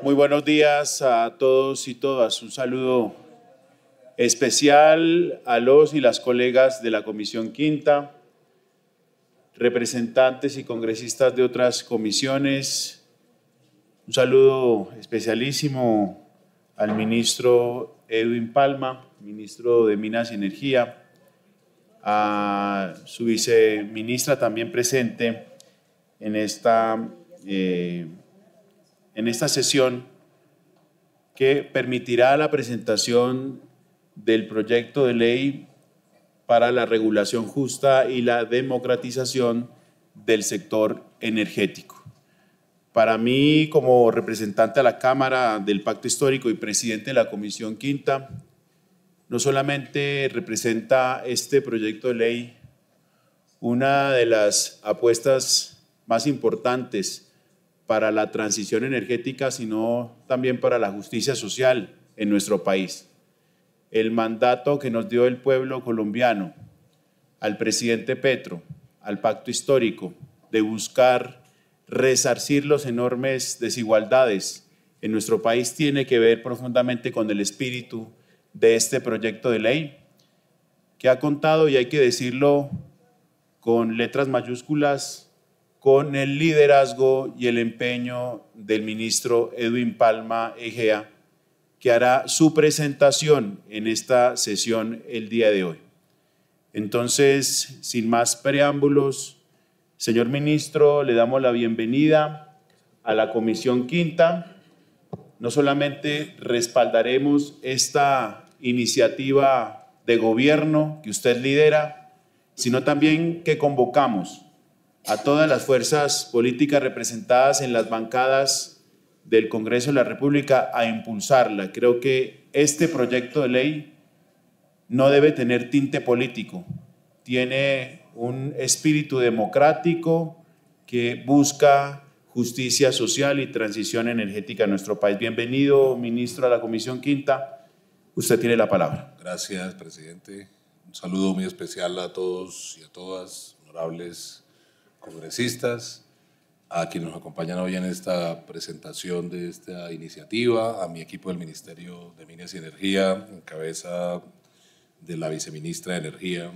Muy buenos días a todos y todas. Un saludo especial a los y las colegas de la Comisión Quinta, representantes y congresistas de otras comisiones. Un saludo especialísimo al ministro Edwin Palma, ministro de Minas y Energía, a su viceministra también presente en esta sesión, que permitirá la presentación del proyecto de ley para la regulación justa y la democratización del sector energético. Para mí, como representante a la Cámara del Pacto Histórico y presidente de la Comisión Quinta, no solamente representa este proyecto de ley una de las apuestas más importantes para la transición energética, sino también para la justicia social en nuestro país. El mandato que nos dio el pueblo colombiano al presidente Petro, al Pacto Histórico, de buscar resarcir las enormes desigualdades en nuestro país, tiene que ver profundamente con el espíritu de este proyecto de ley, que ha contado, y hay que decirlo con letras mayúsculas, con el liderazgo y el empeño del ministro Edwin Palma Egea, que hará su presentación en esta sesión el día de hoy. Entonces, sin más preámbulos, señor ministro, le damos la bienvenida a la Comisión Quinta. No solamente respaldaremos esta iniciativa de gobierno que usted lidera, sino también que convocamos a todas las fuerzas políticas representadas en las bancadas del Congreso de la República a impulsarla. Creo que este proyecto de ley no debe tener tinte político, tiene un espíritu democrático que busca justicia social y transición energética en nuestro país. Bienvenido, ministro, a la Comisión Quinta. Usted tiene la palabra. Gracias, presidente. Un saludo muy especial a todos y a todas, honorables congresistas, a quienes nos acompañan hoy en esta presentación de esta iniciativa, a mi equipo del Ministerio de Minas y Energía, en cabeza de la viceministra de Energía.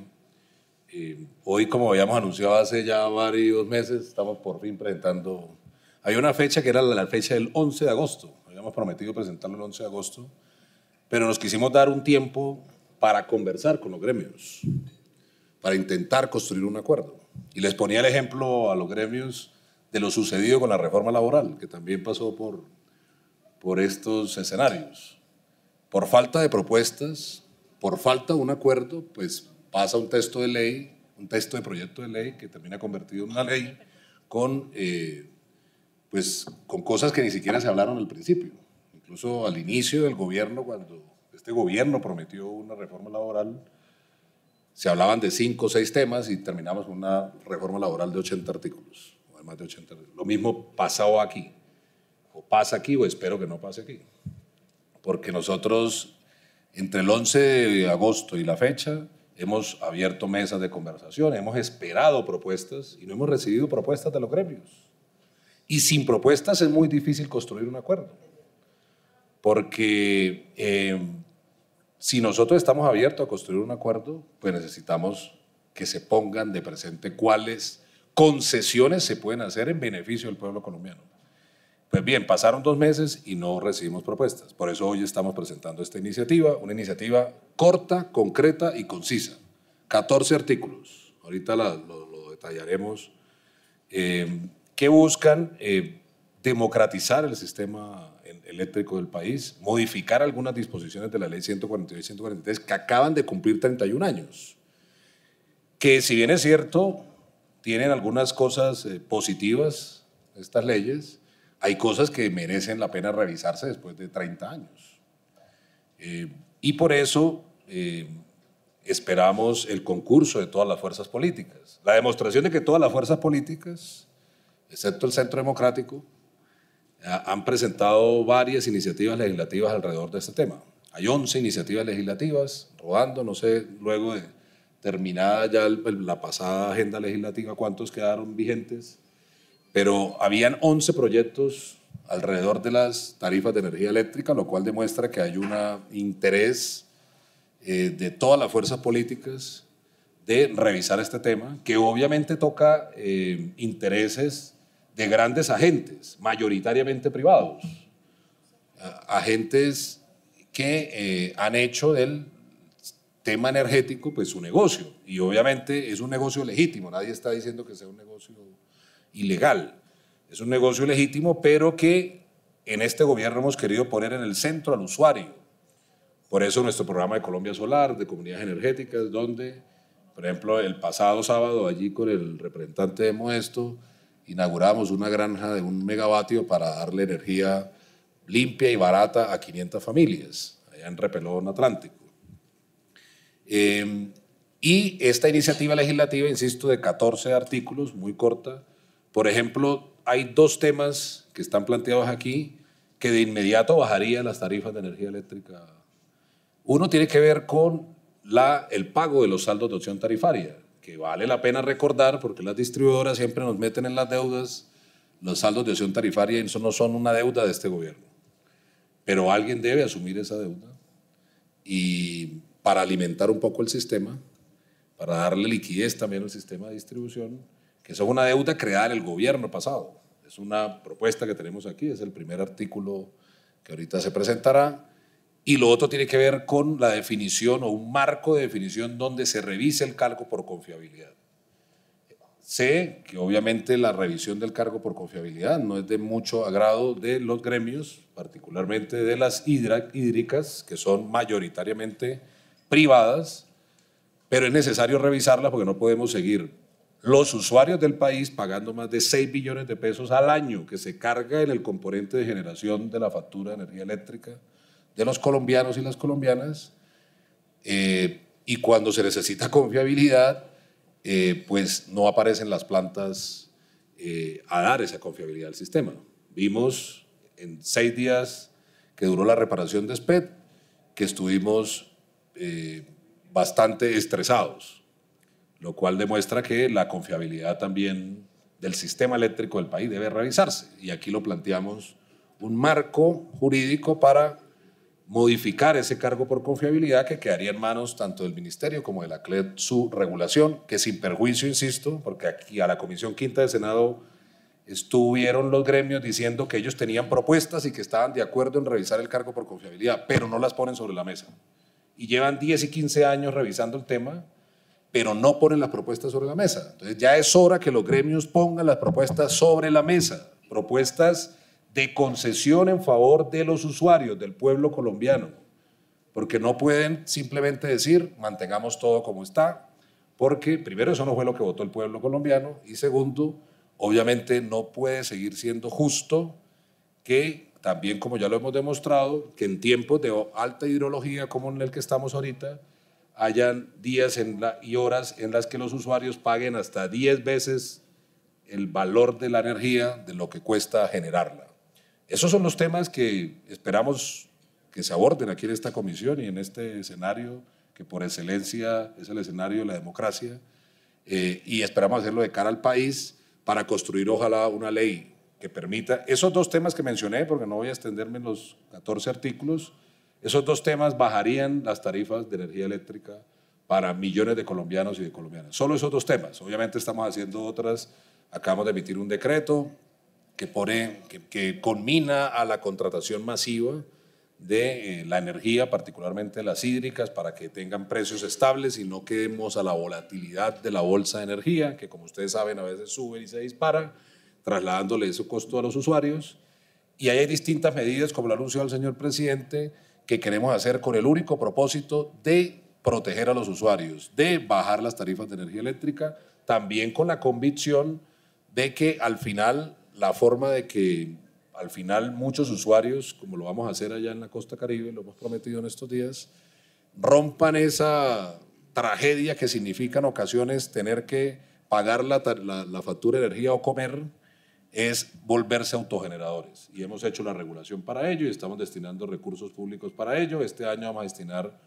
Hoy, como habíamos anunciado hace ya varios meses, estamos por fin presentando. Hay una fecha que era la fecha del 11 de agosto, habíamos prometido presentarlo el 11 de agosto, pero nos quisimos dar un tiempo para conversar con los gremios, para intentar construir un acuerdo. Y les ponía el ejemplo a los gremios de lo sucedido con la reforma laboral, que también pasó por estos escenarios. Por falta de propuestas, por falta de un acuerdo, pues pasa un texto de ley, un texto de proyecto de ley que termina convertido en una ley con cosas que ni siquiera se hablaron al principio. Incluso al inicio del gobierno, cuando este gobierno prometió una reforma laboral, se hablaban de 5 o 6 temas y terminamos con una reforma laboral de 80 artículos, o de más de 80 artículos. Lo mismo pasó aquí, o pasa aquí, o espero que no pase aquí. Porque nosotros, entre el 11 de agosto y la fecha, hemos abierto mesas de conversación, hemos esperado propuestas y no hemos recibido propuestas de los gremios. Y sin propuestas es muy difícil construir un acuerdo. Porque si nosotros estamos abiertos a construir un acuerdo, pues necesitamos que se pongan de presente cuáles concesiones se pueden hacer en beneficio del pueblo colombiano. Pues bien, pasaron 2 meses y no recibimos propuestas. Por eso hoy estamos presentando esta iniciativa, una iniciativa corta, concreta y concisa. 14 artículos, ahorita lo detallaremos, que buscan democratizar el sistema eléctrico del país, modificar algunas disposiciones de la ley 142 y 143 que acaban de cumplir 31 años, que si bien es cierto, tienen algunas cosas positivas estas leyes, hay cosas que merecen la pena revisarse después de 30 años. Y por eso esperamos el concurso de todas las fuerzas políticas, la demostración de que todas las fuerzas políticas, excepto el Centro Democrático, han presentado varias iniciativas legislativas alrededor de este tema. Hay 11 iniciativas legislativas rodando, no sé, luego de terminada ya la pasada agenda legislativa, cuántos quedaron vigentes, pero habían 11 proyectos alrededor de las tarifas de energía eléctrica, lo cual demuestra que hay un interés de todas las fuerzas políticas de revisar este tema, que obviamente toca intereses de grandes agentes, mayoritariamente privados, agentes que han hecho del tema energético pues su negocio, y obviamente es un negocio legítimo, nadie está diciendo que sea un negocio ilegal, es un negocio legítimo, pero que en este gobierno hemos querido poner en el centro al usuario. Por eso nuestro programa de Colombia Solar, de comunidades energéticas, donde, por ejemplo, el pasado sábado allí con el representante de Modesto, inauguramos una granja de 1 megavatio para darle energía limpia y barata a 500 familias, allá en Repelón Atlántico. Y esta iniciativa legislativa, insisto, de 14 artículos, muy corta. Por ejemplo, hay 2 temas que están planteados aquí que de inmediato bajarían las tarifas de energía eléctrica. Uno tiene que ver con el pago de los saldos de opción tarifaria, que vale la pena recordar porque las distribuidoras siempre nos meten en las deudas los saldos de opción tarifaria, y eso no son una deuda de este gobierno. Pero alguien debe asumir esa deuda, y para alimentar un poco el sistema, para darle liquidez también al sistema de distribución, que eso es una deuda creada en el gobierno pasado. Es una propuesta que tenemos aquí, es el primer artículo que ahorita se presentará. Y lo otro tiene que ver con la definición o un marco de definición donde se revise el cargo por confiabilidad. Sé que obviamente la revisión del cargo por confiabilidad no es de mucho agrado de los gremios, particularmente de las hídricas, que son mayoritariamente privadas, pero es necesario revisarla porque no podemos seguir los usuarios del país pagando más de 6 billones de pesos al año que se carga en el componente de generación de la factura de energía eléctrica de los colombianos y las colombianas, y cuando se necesita confiabilidad, pues no aparecen las plantas a dar esa confiabilidad al sistema. Vimos en 6 días que duró la reparación de SPED que estuvimos bastante estresados, lo cual demuestra que la confiabilidad también del sistema eléctrico del país debe revisarse, y aquí lo planteamos un marco jurídico para modificar ese cargo por confiabilidad que quedaría en manos tanto del Ministerio como de la CLEP su regulación, que sin perjuicio, insisto, porque aquí a la Comisión Quinta del Senado estuvieron los gremios diciendo que ellos tenían propuestas y que estaban de acuerdo en revisar el cargo por confiabilidad, pero no las ponen sobre la mesa. Y llevan 10 y 15 años revisando el tema, pero no ponen las propuestas sobre la mesa. Entonces ya es hora que los gremios pongan las propuestas sobre la mesa, propuestas de concesión en favor de los usuarios, del pueblo colombiano, porque no pueden simplemente decir mantengamos todo como está, porque primero eso no fue lo que votó el pueblo colombiano, y segundo, obviamente no puede seguir siendo justo que también, como ya lo hemos demostrado, que en tiempos de alta hidrología como en el que estamos ahorita, hayan días y horas en las que los usuarios paguen hasta 10 veces el valor de la energía de lo que cuesta generarla. Esos son los temas que esperamos que se aborden aquí en esta comisión y en este escenario que por excelencia es el escenario de la democracia, y esperamos hacerlo de cara al país para construir ojalá una ley que permita esos 2 temas que mencioné, porque no voy a extenderme en los 14 artículos. Esos 2 temas bajarían las tarifas de energía eléctrica para millones de colombianos y de colombianas. Solo esos 2 temas. Obviamente estamos haciendo otras. Acabamos de emitir un decreto que conmina a la contratación masiva de la energía, particularmente las hídricas, para que tengan precios estables y no quedemos a la volatilidad de la bolsa de energía, que como ustedes saben a veces sube y se dispara, trasladándole ese costo a los usuarios. Y hay distintas medidas, como lo anunció el señor presidente, que queremos hacer con el único propósito de proteger a los usuarios, de bajar las tarifas de energía eléctrica, también con la convicción de que al final, la forma de que al final muchos usuarios, como lo vamos a hacer allá en la costa Caribe, lo hemos prometido en estos días, rompan esa tragedia que significa en ocasiones tener que pagar la factura de energía o comer, es volverse autogeneradores. Y hemos hecho la regulación para ello y estamos destinando recursos públicos para ello. Este año vamos a destinar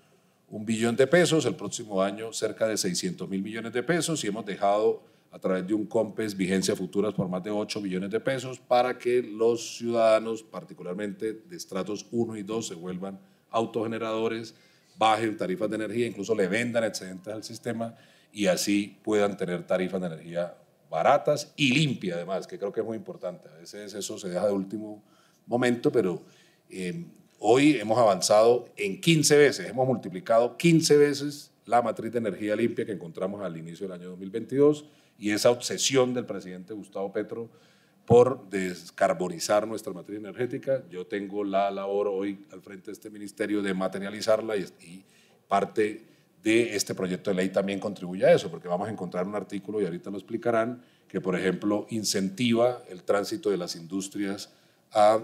1 billón de pesos, el próximo año cerca de 600.000 millones de pesos, y hemos dejado a través de un COMPES vigencia futuras por más de 8 billones de pesos para que los ciudadanos, particularmente de estratos 1 y 2, se vuelvan autogeneradores, bajen tarifas de energía, incluso le vendan excedentes al sistema y así puedan tener tarifas de energía baratas y limpias además, que creo que es muy importante. A veces eso se deja de último momento, pero hoy hemos avanzado en 15 veces, hemos multiplicado 15 veces la matriz de energía limpia que encontramos al inicio del año 2022 y esa obsesión del presidente Gustavo Petro por descarbonizar nuestra matriz energética. Yo tengo la labor hoy al frente de este ministerio de materializarla y parte de este proyecto de ley también contribuye a eso, porque vamos a encontrar un artículo, y ahorita lo explicarán, que por ejemplo incentiva el tránsito de las industrias a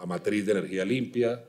matriz de energía limpia,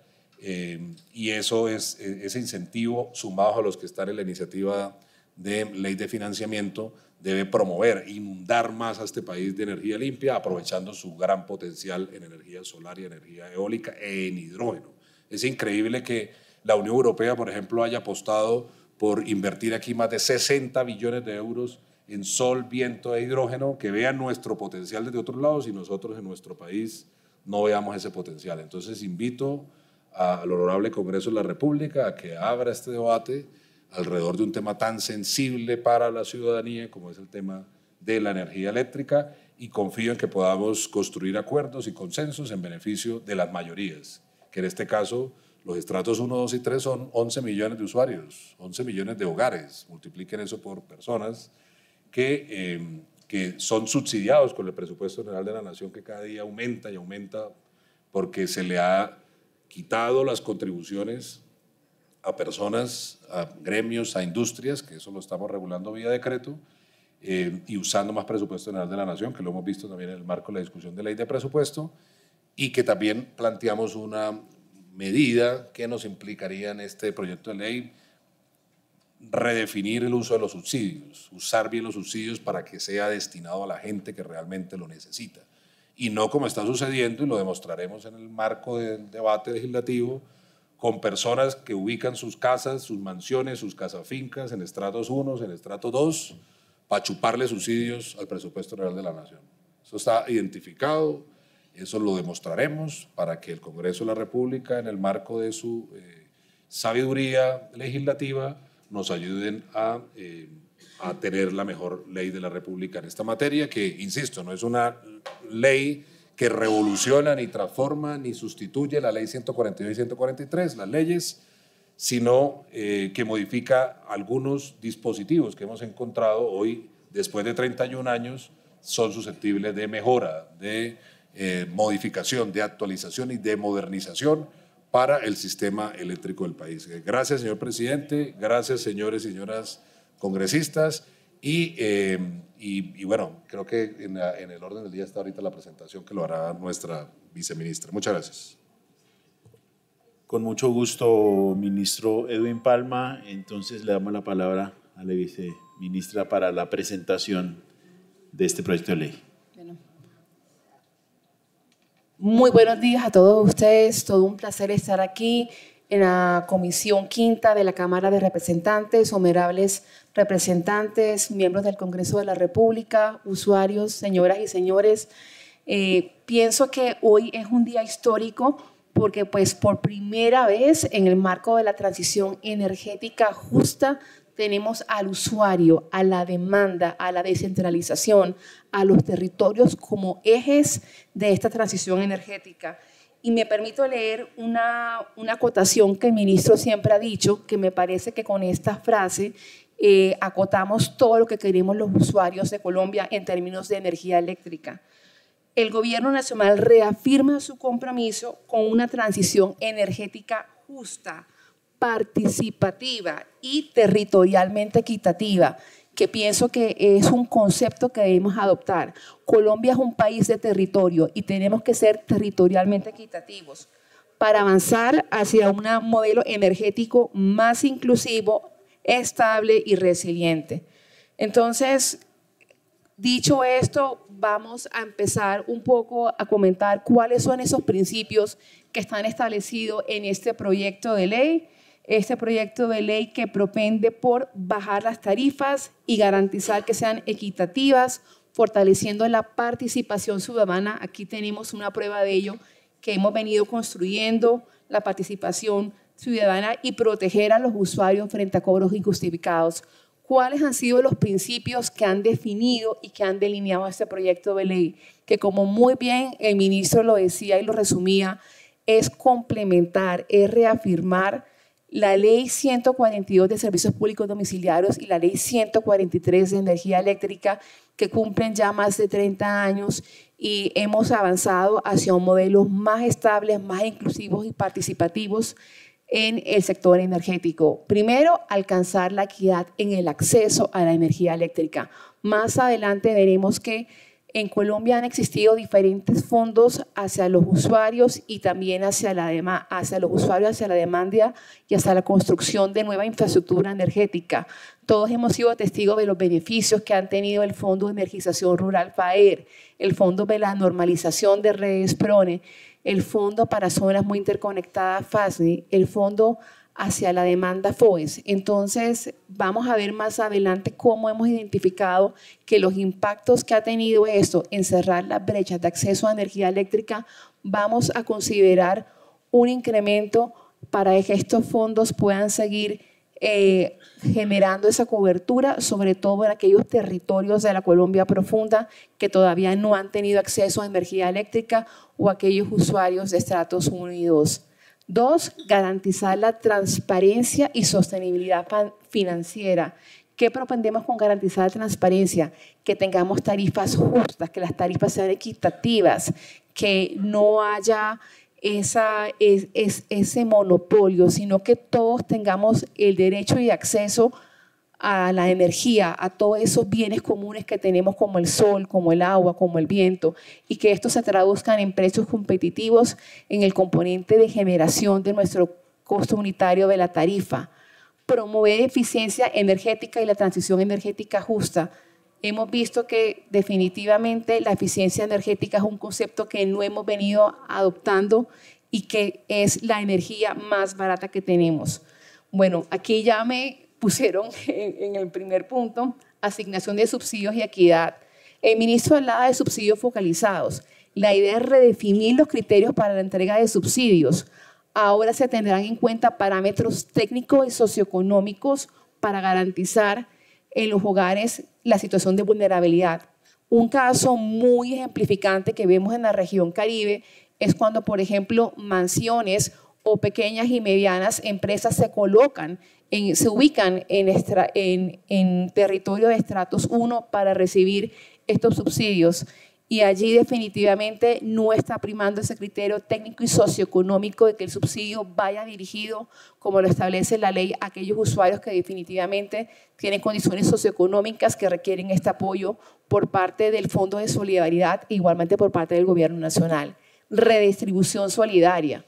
y eso es ese incentivo sumado a los que están en la iniciativa de ley de financiamiento debe promover, inundar más a este país de energía limpia, aprovechando su gran potencial en energía solar y energía eólica e en hidrógeno. Es increíble que la Unión Europea, por ejemplo, haya apostado por invertir aquí más de 60 billones de euros en sol, viento e hidrógeno, que vean nuestro potencial desde otros lados y nosotros en nuestro país no veamos ese potencial. Entonces invito al Honorable Congreso de la República a que abra este debate alrededor de un tema tan sensible para la ciudadanía como es el tema de la energía eléctrica, y confío en que podamos construir acuerdos y consensos en beneficio de las mayorías, que en este caso los estratos 1, 2 y 3 son 11 millones de usuarios, 11 millones de hogares, multipliquen eso por personas que son subsidiados con el presupuesto general de la Nación, que cada día aumenta y aumenta porque se le ha quitado las contribuciones a personas, a gremios, a industrias, que eso lo estamos regulando vía decreto, y usando más presupuesto general de la Nación, que lo hemos visto también en el marco de la discusión de ley de presupuesto, y que también planteamos una medida que nos implicaría en este proyecto de ley redefinir el uso de los subsidios, usar bien los subsidios para que sea destinado a la gente que realmente lo necesita. Y no como está sucediendo, y lo demostraremos en el marco del debate legislativo, con personas que ubican sus casas, sus mansiones, sus casafincas en estratos 1, en estrato 2, para chuparle subsidios al presupuesto general de la Nación. Eso está identificado, eso lo demostraremos para que el Congreso de la República, en el marco de su sabiduría legislativa, nos ayuden a tener la mejor ley de la República en esta materia, que, insisto, no es una ley que revoluciona, ni transforma, ni sustituye la ley 142 y 143, las leyes, sino que modifica algunos dispositivos que hemos encontrado hoy, después de 31 años, son susceptibles de mejora, de modificación, de actualización y de modernización para el sistema eléctrico del país. Gracias, señor presidente, gracias, señores y señoras congresistas, y bueno, creo que en el orden del día está ahorita la presentación que lo hará nuestra viceministra. Muchas gracias. Con mucho gusto, ministro Edwin Palma. Entonces le damos la palabra a la viceministra para la presentación de este proyecto de ley. Bueno. Muy buenos días a todos ustedes. Todo un placer estar aquí en la Comisión Quinta de la Cámara de Representantes, honorables representantes, miembros del Congreso de la República, usuarios, señoras y señores. Pienso que hoy es un día histórico porque pues por primera vez en el marco de la transición energética justa tenemos al usuario, a la demanda, a la descentralización, a los territorios como ejes de esta transición energética. Y me permito leer una acotación que el ministro siempre ha dicho, que me parece que con esta frase acotamos todo lo que queremos los usuarios de Colombia en términos de energía eléctrica. El Gobierno Nacional reafirma su compromiso con una transición energética justa, participativa y territorialmente equitativa, que pienso que es un concepto que debemos adoptar. Colombia es un país de territorio y tenemos que ser territorialmente equitativos para avanzar hacia un modelo energético más inclusivo, estable y resiliente. Entonces, dicho esto, vamos a empezar un poco a comentar cuáles son esos principios que están establecidos en este proyecto de ley. este proyecto de ley que propende por bajar las tarifas y garantizar que sean equitativas, fortaleciendo la participación ciudadana. Aquí tenemos una prueba de ello que hemos venido construyendo, la participación ciudadana y proteger a los usuarios frente a cobros injustificados. ¿Cuáles han sido los principios que han definido y que han delineado este proyecto de ley? Que como muy bien el ministro lo decía y lo resumía, es complementar, es reafirmar la Ley 142 de Servicios Públicos Domiciliarios y la Ley 143 de Energía Eléctrica, que cumplen ya más de 30 años y hemos avanzado hacia un modelo más estable, más inclusivos y participativos en el sector energético. Primero, alcanzar la equidad en el acceso a la energía eléctrica. Más adelante veremos que en Colombia han existido diferentes fondos hacia los usuarios y también hacia los usuarios, hacia la demanda y hacia la construcción de nueva infraestructura energética. Todos hemos sido testigos de los beneficios que han tenido el Fondo de Energización Rural FAER, el Fondo de la Normalización de Redes PRONE, el Fondo para Zonas Muy Interconectadas FASNI, el Fondo hacia la demanda FOES. Entonces, vamos a ver más adelante cómo hemos identificado que los impactos que ha tenido esto en cerrar las brechas de acceso a energía eléctrica, vamos a considerar un incremento para que estos fondos puedan seguir generando esa cobertura, sobre todo en aquellos territorios de la Colombia profunda que todavía no han tenido acceso a energía eléctrica o aquellos usuarios de estratos 1 y 2. 2, garantizar la transparencia y sostenibilidad financiera. ¿Qué propendemos con garantizar la transparencia? Que tengamos tarifas justas, que las tarifas sean equitativas, que no haya ese monopolio, sino que todos tengamos el derecho y acceso a la energía, a todos esos bienes comunes que tenemos como el sol, como el agua, como el viento, y que estos se traduzcan en precios competitivos en el componente de generación de nuestro costo unitario de la tarifa. Promover eficiencia energética y la transición energética justa. Hemos visto que definitivamente la eficiencia energética es un concepto que no hemos venido adoptando y que es la energía más barata que tenemos. Bueno, aquí ya me pusieron en el primer punto, asignación de subsidios y equidad. El ministro hablaba de subsidios focalizados. La idea es redefinir los criterios para la entrega de subsidios. Ahora se tendrán en cuenta parámetros técnicos y socioeconómicos para garantizar en los hogares la situación de vulnerabilidad. Un caso muy ejemplificante que vemos en la región Caribe es cuando, por ejemplo, mansiones o pequeñas y medianas empresas se ubican en territorio de estratos 1 para recibir estos subsidios. Y allí definitivamente no está primando ese criterio técnico y socioeconómico de que el subsidio vaya dirigido, como lo establece la ley, a aquellos usuarios que definitivamente tienen condiciones socioeconómicas que requieren este apoyo por parte del Fondo de Solidaridad e igualmente por parte del Gobierno Nacional. Redistribución solidaria.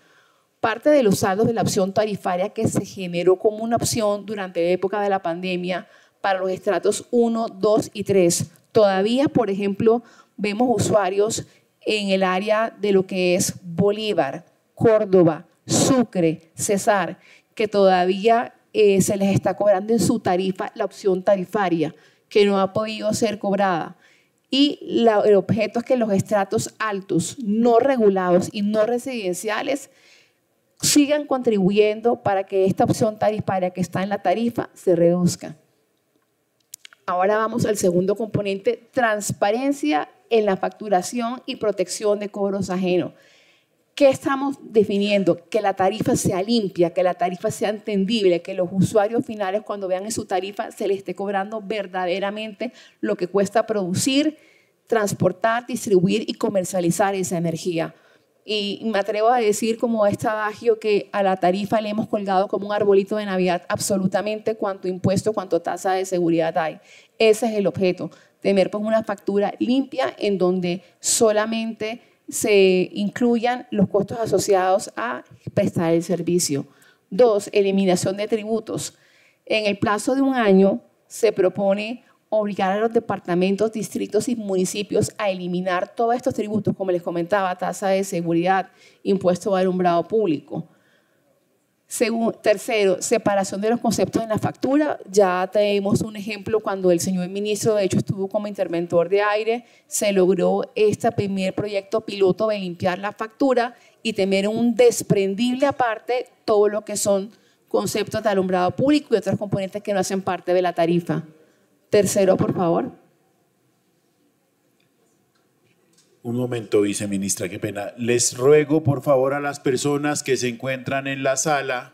Parte de los saldos de la opción tarifaria que se generó como una opción durante la época de la pandemia para los estratos 1, 2 y 3. Todavía, por ejemplo, vemos usuarios en el área de lo que es Bolívar, Córdoba, Sucre, Cesar, que todavía se les está cobrando en su tarifa la opción tarifaria, que no ha podido ser cobrada. Y el objeto es que los estratos altos, no regulados y no residenciales sigan contribuyendo para que esta opción tarifaria que está en la tarifa se reduzca. Ahora vamos al segundo componente, transparencia en la facturación y protección de cobros ajenos. ¿Qué estamos definiendo? Que la tarifa sea limpia, que la tarifa sea entendible, que los usuarios finales cuando vean en su tarifa se les esté cobrando verdaderamente lo que cuesta producir, transportar, distribuir y comercializar esa energía. Y me atrevo a decir como este adagio que a la tarifa le hemos colgado como un arbolito de Navidad absolutamente cuánto impuesto, cuánto tasa de seguridad hay. Ese es el objeto, tener pues una factura limpia en donde solamente se incluyan los costos asociados a prestar el servicio. 2, eliminación de tributos. En el plazo de un año se propone obligar a los departamentos, distritos y municipios a eliminar todos estos tributos, como les comentaba, tasa de seguridad, impuesto de alumbrado público. Tercero, separación de los conceptos en la factura. Ya tenemos un ejemplo cuando el señor ministro, de hecho, estuvo como interventor de aire, se logró este primer proyecto piloto de limpiar la factura y tener un desprendible aparte todo lo que son conceptos de alumbrado público y otros componentes que no hacen parte de la tarifa. Tercero, por favor. Un momento, viceministra, qué pena. Les ruego, por favor, a las personas que se encuentran en la sala,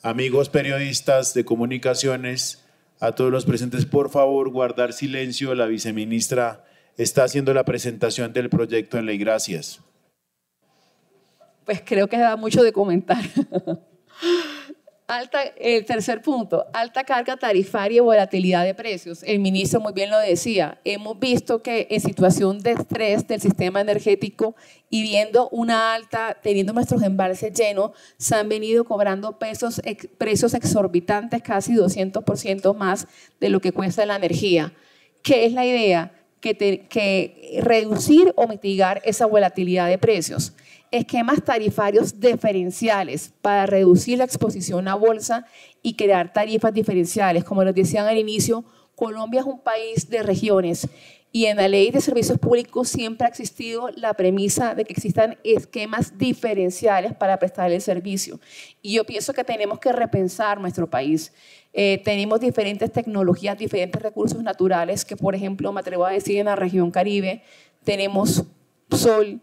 amigos periodistas de comunicaciones, a todos los presentes, por favor, guardar silencio. La viceministra está haciendo la presentación del proyecto de ley. Gracias. Pues creo que da mucho de comentar. El tercer punto, alta carga tarifaria y volatilidad de precios. El ministro muy bien lo decía. Hemos visto que en situación de estrés del sistema energético y teniendo nuestros embalses llenos, se han venido cobrando precios exorbitantes, casi 200% más de lo que cuesta la energía. ¿Qué es la idea? Que reducir o mitigar esa volatilidad de precios. Esquemas tarifarios diferenciales para reducir la exposición a bolsa y crear tarifas diferenciales. Como les decían al inicio, Colombia es un país de regiones y en la ley de servicios públicos siempre ha existido la premisa de que existan esquemas diferenciales para prestar el servicio. Y yo pienso que tenemos que repensar nuestro país. Tenemos diferentes tecnologías, diferentes recursos naturales que, por ejemplo, me atrevo a decir en la región Caribe, tenemos sol,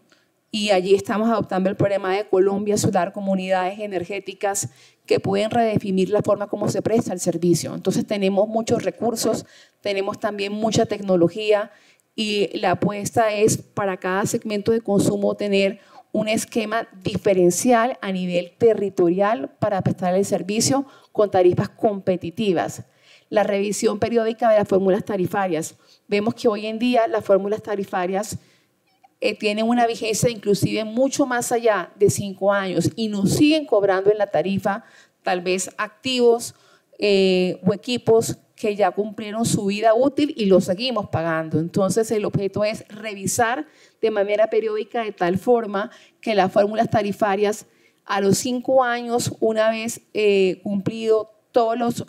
y allí estamos adoptando el problema de Colombia, Solar, comunidades energéticas que pueden redefinir la forma como se presta el servicio. Entonces tenemos muchos recursos, tenemos también mucha tecnología y la apuesta es para cada segmento de consumo tener un esquema diferencial a nivel territorial para prestar el servicio con tarifas competitivas. La revisión periódica de las fórmulas tarifarias. Vemos que hoy en día las fórmulas tarifarias tienen una vigencia inclusive mucho más allá de 5 años y nos siguen cobrando en la tarifa tal vez activos o equipos que ya cumplieron su vida útil y los seguimos pagando. Entonces el objeto es revisar de manera periódica de tal forma que las fórmulas tarifarias a los 5 años, una vez cumplido todos los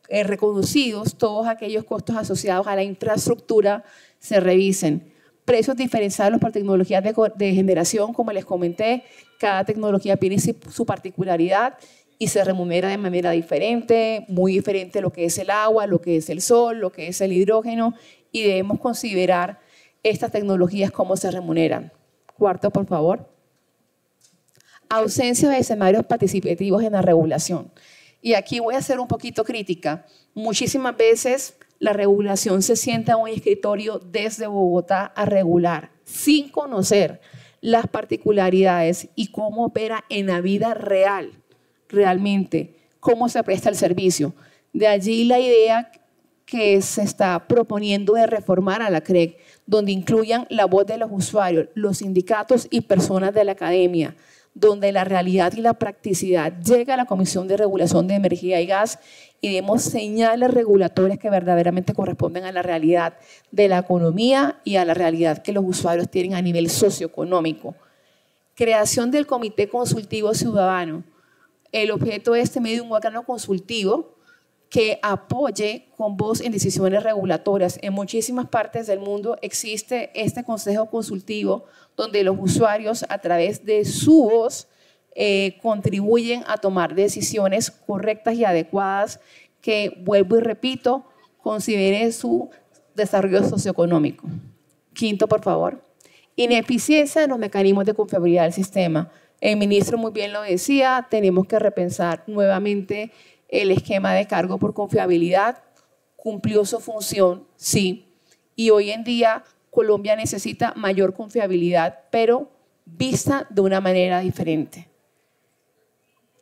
reconocidos, todos aquellos costos asociados a la infraestructura, se revisen. Precios diferenciados por tecnologías de generación, como les comenté, cada tecnología tiene su particularidad y se remunera de manera diferente, muy diferente lo que es el agua, lo que es el sol, lo que es el hidrógeno, y debemos considerar estas tecnologías cómo se remuneran. Cuarto, por favor. Ausencia de escenarios participativos en la regulación. Y aquí voy a ser un poquito crítica. Muchísimas veces la regulación se sienta en un escritorio desde Bogotá a regular, sin conocer las particularidades y cómo opera en la vida real, realmente, cómo se presta el servicio. De allí la idea que se está proponiendo de reformar a la CREG, donde incluyan la voz de los usuarios, los sindicatos y personas de la academia, donde la realidad y la practicidad llega a la Comisión de Regulación de Energía y Gas y demos señales regulatorias que verdaderamente corresponden a la realidad de la economía y a la realidad que los usuarios tienen a nivel socioeconómico. Creación del Comité Consultivo Ciudadano. El objeto es tener un órgano consultivo que apoye con voz en decisiones regulatorias. En muchísimas partes del mundo existe este consejo consultivo donde los usuarios a través de su voz contribuyen a tomar decisiones correctas y adecuadas que, vuelvo y repito, consideren su desarrollo socioeconómico. Quinto, por favor. Ineficiencia de los mecanismos de confiabilidad del sistema. El ministro muy bien lo decía, tenemos que repensar nuevamente el esquema de cargo por confiabilidad. Cumplió su función, sí, y hoy en día Colombia necesita mayor confiabilidad, pero vista de una manera diferente.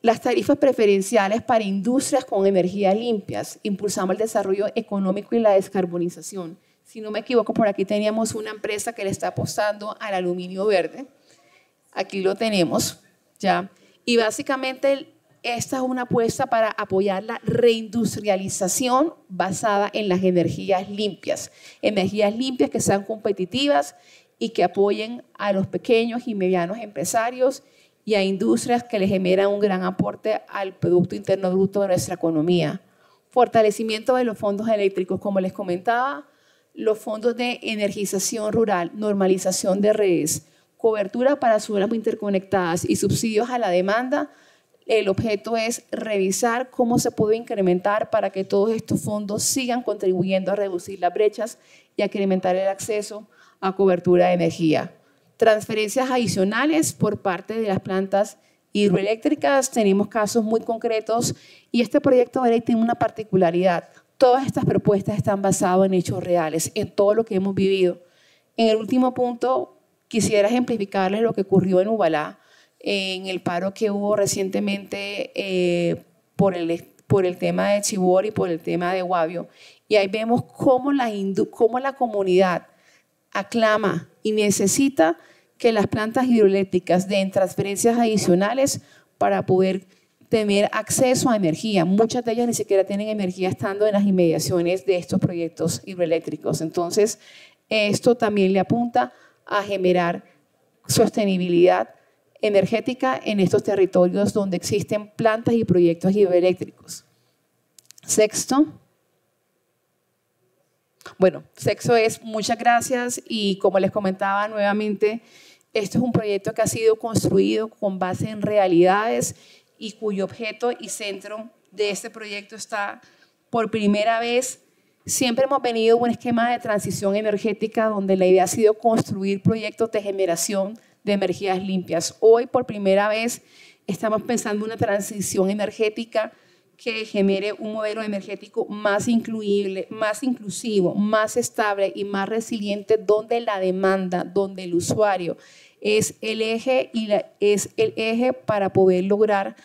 Las tarifas preferenciales para industrias con energías limpias. Impulsamos el desarrollo económico y la descarbonización. Si no me equivoco, por aquí teníamos una empresa que le está apostando al aluminio verde. Aquí lo tenemos, ¿ya? Y básicamente esta es una apuesta para apoyar la reindustrialización basada en las energías limpias que sean competitivas y que apoyen a los pequeños y medianos empresarios y a industrias que le generan un gran aporte al Producto Interno Bruto de nuestra economía. Fortalecimiento de los fondos eléctricos, como les comentaba, los fondos de energización rural, normalización de redes, cobertura para zonas interconectadas y subsidios a la demanda. El objeto es revisar cómo se puede incrementar para que todos estos fondos sigan contribuyendo a reducir las brechas y a incrementar el acceso a cobertura de energía. Transferencias adicionales por parte de las plantas hidroeléctricas. Tenemos casos muy concretos y este proyecto de ley tiene una particularidad. Todas estas propuestas están basadas en hechos reales, en todo lo que hemos vivido. En el último punto, quisiera ejemplificarles lo que ocurrió en Ubalá, en el paro que hubo recientemente por el tema de Chivor y por el tema de Guavio. Y ahí vemos cómo la comunidad aclama y necesita que las plantas hidroeléctricas den transferencias adicionales para poder tener acceso a energía. Muchas de ellas ni siquiera tienen energía estando en las inmediaciones de estos proyectos hidroeléctricos. Entonces, esto también le apunta a generar sostenibilidad energética en estos territorios donde existen plantas y proyectos hidroeléctricos. Sexto. Bueno, sexto es muchas gracias y como les comentaba nuevamente, esto es un proyecto que ha sido construido con base en realidades y cuyo objeto y centro de este proyecto está por primera vez. Siempre hemos venido a un esquema de transición energética donde la idea ha sido construir proyectos de generación de energías limpias. Hoy, por primera vez, estamos pensando en una transición energética que genere un modelo energético más inclusive, más inclusivo, más estable y más resiliente, donde la demanda, donde el usuario es el eje para poder lograr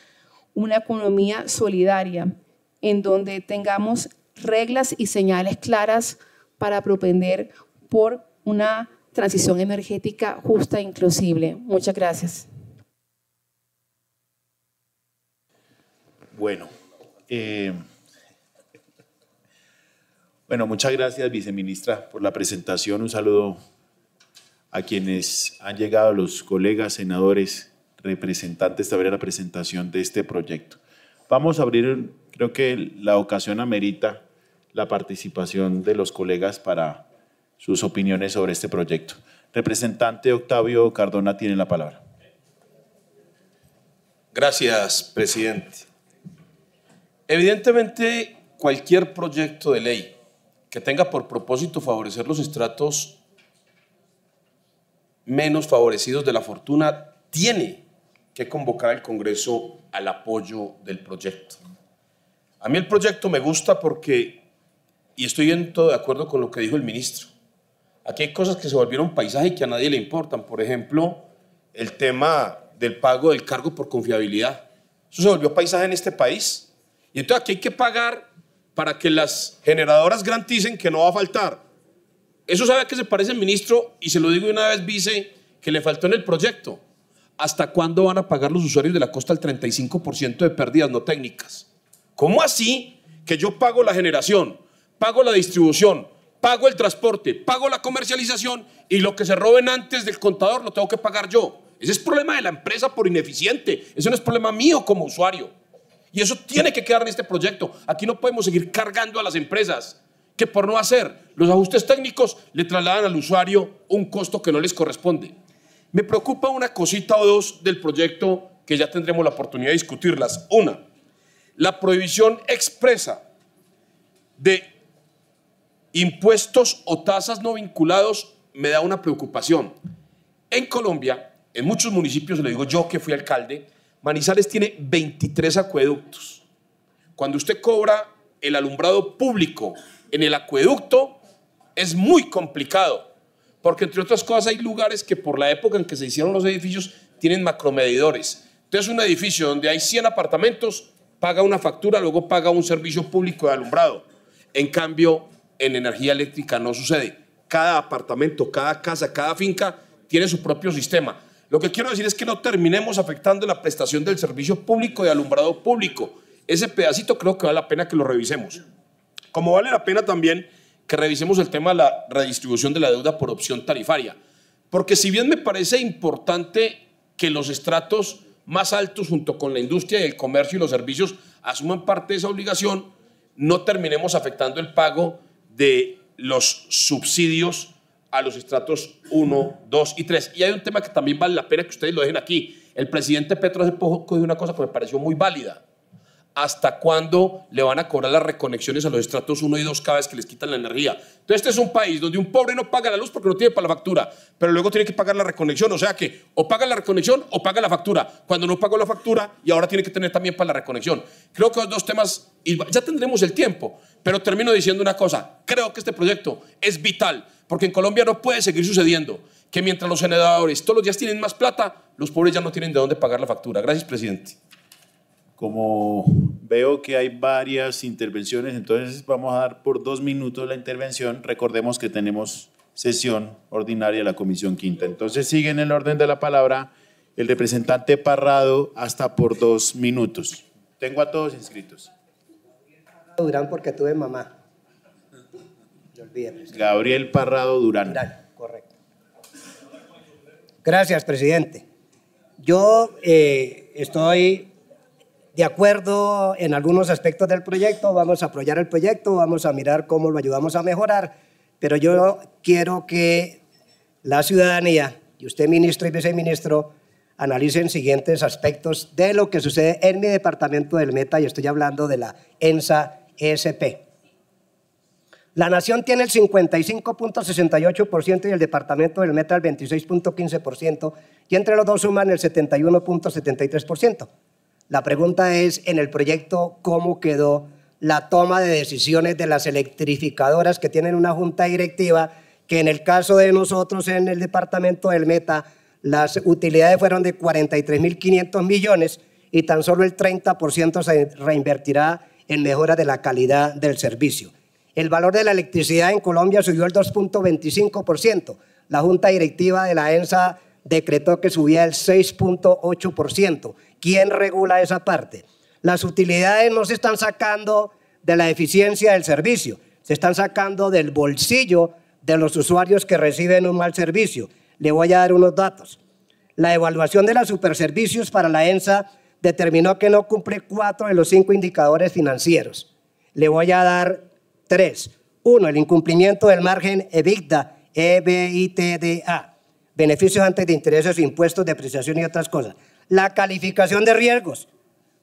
una economía solidaria, en donde tengamos reglas y señales claras para propender por una transición energética justa e inclusive. Muchas gracias. Bueno, muchas gracias, viceministra, por la presentación. Un saludo a quienes han llegado, los colegas senadores, representantes también a la presentación de este proyecto. Vamos a abrir, creo que la ocasión amerita la participación de los colegas para sus opiniones sobre este proyecto. Representante Octavio Cardona tiene la palabra. Gracias, presidente. Evidentemente, cualquier proyecto de ley que tenga por propósito favorecer los estratos menos favorecidos de la fortuna tiene que convocar al Congreso al apoyo del proyecto. A mí el proyecto me gusta porque, y estoy en todo de acuerdo con lo que dijo el ministro, aquí hay cosas que se volvieron paisaje y que a nadie le importan. Por ejemplo, el tema del pago del cargo por confiabilidad. Eso se volvió paisaje en este país. Y entonces aquí hay que pagar para que las generadoras garanticen que no va a faltar. Eso sabe a qué se parece el ministro, y se lo digo una vez, vice, que le faltó en el proyecto. ¿Hasta cuándo van a pagar los usuarios de la costa el 35% de pérdidas no técnicas? ¿Cómo así que yo pago la generación, pago la distribución, pago el transporte, pago la comercialización y lo que se roben antes del contador lo tengo que pagar yo? Ese es problema de la empresa por ineficiente, ese no es problema mío como usuario. Y eso tiene que quedar en este proyecto. Aquí no podemos seguir cargando a las empresas que por no hacer los ajustes técnicos le trasladan al usuario un costo que no les corresponde. Me preocupa una cosita o dos del proyecto que ya tendremos la oportunidad de discutirlas. Una, la prohibición expresa de impuestos o tasas no vinculados me da una preocupación. En Colombia, en muchos municipios, le digo yo que fui alcalde, Manizales tiene 23 acueductos. Cuando usted cobra el alumbrado público en el acueducto, es muy complicado, porque entre otras cosas hay lugares que por la época en que se hicieron los edificios tienen macromedidores. Entonces un edificio donde hay 100 apartamentos paga una factura, luego paga un servicio público de alumbrado. En cambio, en energía eléctrica no sucede. Cada apartamento, cada casa, cada finca tiene su propio sistema. Lo que quiero decir es que no terminemos afectando la prestación del servicio público de alumbrado público. Ese pedacito creo que vale la pena que lo revisemos. Como vale la pena también que revisemos el tema de la redistribución de la deuda por opción tarifaria. Porque si bien me parece importante que los estratos más altos, junto con la industria y el comercio y los servicios, asuman parte de esa obligación, no terminemos afectando el pago de los subsidios a los estratos 1, 2 y 3. Y hay un tema que también vale la pena que ustedes lo dejen aquí. El presidente Petro hace poco dijo una cosa que me pareció muy válida. ¿Hasta cuándo le van a cobrar las reconexiones a los estratos 1 y 2 cada vez que les quitan la energía? Entonces, este es un país donde un pobre no paga la luz porque no tiene para la factura, pero luego tiene que pagar la reconexión. O sea que o paga la reconexión o paga la factura. Cuando no pagó la factura y ahora tiene que tener también para la reconexión. Creo que los dos temas, y ya tendremos el tiempo, pero termino diciendo una cosa. Creo que este proyecto es vital, porque en Colombia no puede seguir sucediendo que mientras los generadores todos los días tienen más plata, los pobres ya no tienen de dónde pagar la factura. Gracias, presidente. Como veo que hay varias intervenciones, entonces vamos a dar por 2 minutos la intervención. Recordemos que tenemos sesión ordinaria de la Comisión Quinta. Entonces sigue en el orden de la palabra el representante Parrado hasta por 2 minutos. Tengo a todos inscritos. Durán, porque tuve mamá. Me olvidé, presidente. Gabriel Parrado Durán. Durán, correcto. Gracias, presidente. Yo estoy de acuerdo en algunos aspectos del proyecto, vamos a apoyar el proyecto, vamos a mirar cómo lo ayudamos a mejorar, pero yo quiero que la ciudadanía y usted, ministro y viceministro, analicen siguientes aspectos de lo que sucede en mi departamento del Meta, y estoy hablando de la ENSA-ESP. La nación tiene el 55.68% y el departamento del Meta el 26.15%, y entre los dos suman el 71.73%. La pregunta es, en el proyecto, ¿cómo quedó la toma de decisiones de las electrificadoras que tienen una junta directiva que en el caso de nosotros en el departamento del Meta, las utilidades fueron de 43.500 millones y tan solo el 30% se reinvertirá en mejora de la calidad del servicio? El valor de la electricidad en Colombia subió el 2.25%. La junta directiva de la ENSA decretó que subía el 6.8%. ¿Quién regula esa parte? Las utilidades no se están sacando de la eficiencia del servicio, se están sacando del bolsillo de los usuarios que reciben un mal servicio. Le voy a dar unos datos. La evaluación de los superservicios para la ENSA determinó que no cumple 4 de los 5 indicadores financieros. Le voy a dar 3. 1. El incumplimiento del margen EBITDA, EBITDA, beneficios antes de intereses, impuestos, depreciación y otras cosas. La calificación de riesgos.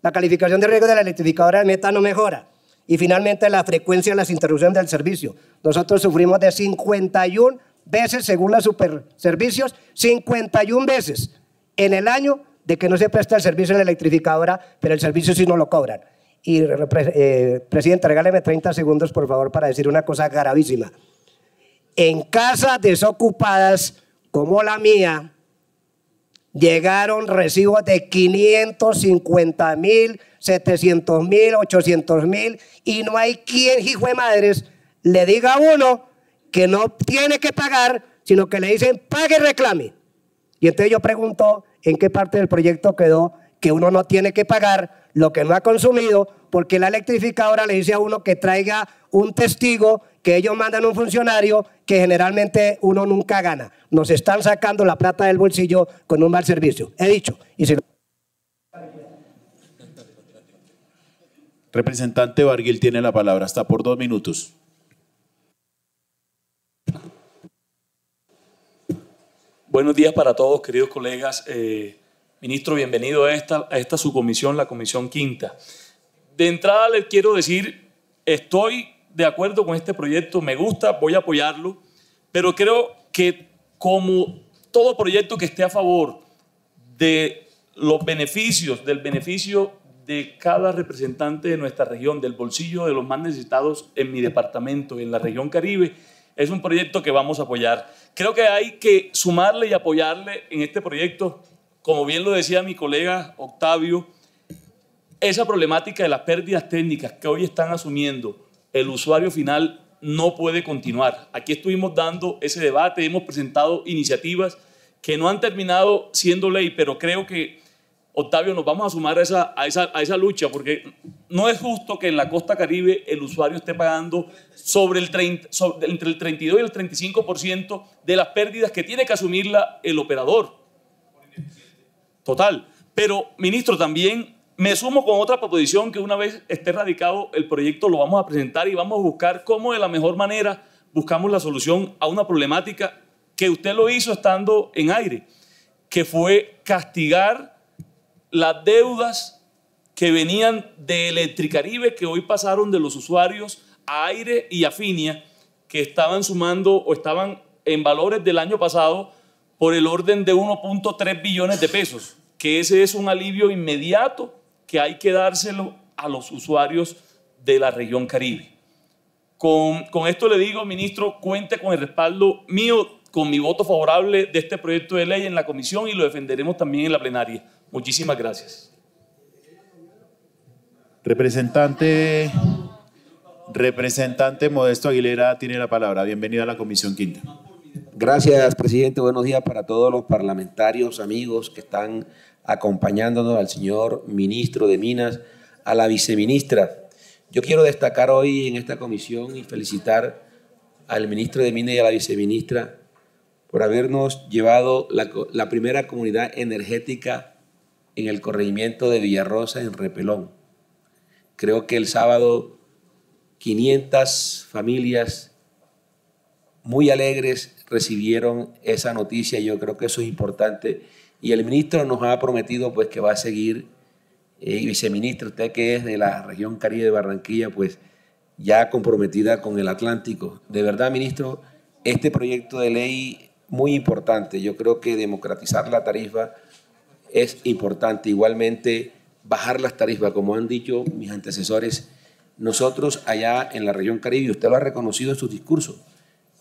La calificación de riesgos de la electrificadora del Meta no mejora. Y finalmente la frecuencia de las interrupciones del servicio. Nosotros sufrimos de 51 veces, según los superservicios, 51 veces en el año de que no se presta el servicio en la electrificadora, pero el servicio sí no lo cobran. Y, presidente, regáleme 30 segundos, por favor, para decir una cosa gravísima. En casas desocupadas como la mía, llegaron recibos de 550.000, 700.000, 800.000 y no hay quien, hijo de madres, le diga a uno que no tiene que pagar, sino que le dicen pague y reclame. Y entonces yo pregunto en qué parte del proyecto quedó que uno no tiene que pagar lo que no ha consumido, porque la electrificadora le dice a uno que traiga un testigo, que ellos mandan un funcionario que generalmente uno nunca gana. Nos están sacando la plata del bolsillo con un mal servicio. He dicho. Y si... Representante Barguil tiene la palabra, hasta por 2 minutos. Buenos días para todos, queridos colegas. Ministro, bienvenido a esta subcomisión, la Comisión Quinta. De entrada les quiero decir, estoy de acuerdo con este proyecto, me gusta, voy a apoyarlo, pero creo que como todo proyecto que esté a favor de los beneficios, del beneficio de cada representante de nuestra región, del bolsillo de los más necesitados en mi departamento, en la región Caribe, es un proyecto que vamos a apoyar. Creo que hay que sumarle y apoyarle en este proyecto, como bien lo decía mi colega Octavio, esa problemática de las pérdidas técnicas que hoy están asumiendo el usuario final no puede continuar. Aquí estuvimos dando ese debate, hemos presentado iniciativas que no han terminado siendo ley, pero creo que, Octavio, nos vamos a sumar a esa lucha, porque no es justo que en la costa Caribe el usuario esté pagando entre el 32 y el 35% de las pérdidas que tiene que asumirla el operador. Total. Pero, ministro, también me sumo con otra proposición que una vez esté radicado el proyecto lo vamos a presentar y vamos a buscar cómo de la mejor manera buscamos la solución a una problemática que usted lo hizo estando en aire, que fue castigar las deudas que venían de Electricaribe, que hoy pasaron de los usuarios a Aire y a Finia, que estaban sumando o estaban en valores del año pasado por el orden de 1.3 billones de pesos, que ese es un alivio inmediato que hay que dárselo a los usuarios de la región Caribe. Con esto le digo, ministro, cuente con el respaldo mío, con mi voto favorable de este proyecto de ley en la comisión y lo defenderemos también en la plenaria. Muchísimas gracias. Representante Modesto Aguilera tiene la palabra. Bienvenido a la Comisión Quinta. Gracias, presidente. Buenos días para todos los parlamentarios, amigos que están acompañándonos, al señor ministro de Minas, a la viceministra. Yo quiero destacar hoy en esta comisión y felicitar al ministro de Minas y a la viceministra por habernos llevado la primera comunidad energética en el corregimiento de Villarrosa, en Repelón. Creo que el sábado 500 familias muy alegres recibieron esa noticia. Yo creo que eso es importante. Y el ministro nos ha prometido pues, que va a seguir, y viceministra, usted que es de la región Caribe de Barranquilla, pues ya comprometida con el Atlántico. De verdad, ministro, este proyecto de ley muy importante. Yo creo que democratizar la tarifa es importante. Igualmente, bajar las tarifas, como han dicho mis antecesores. Nosotros allá en la región Caribe, usted lo ha reconocido en sus discursos,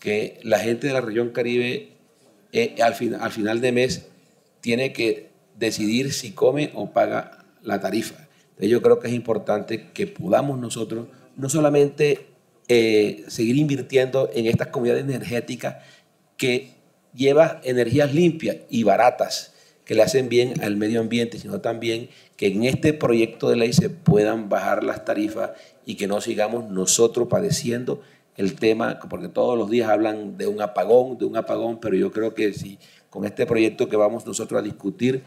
que la gente de la región Caribe al final de mes tiene que decidir si come o paga la tarifa. Entonces yo creo que es importante que podamos nosotros no solamente seguir invirtiendo en estas comunidades energéticas que llevan energías limpias y baratas, que le hacen bien al medio ambiente, sino también que en este proyecto de ley se puedan bajar las tarifas y que no sigamos nosotros padeciendo el tema, porque todos los días hablan de un apagón, pero yo creo que si con este proyecto que vamos nosotros a discutir,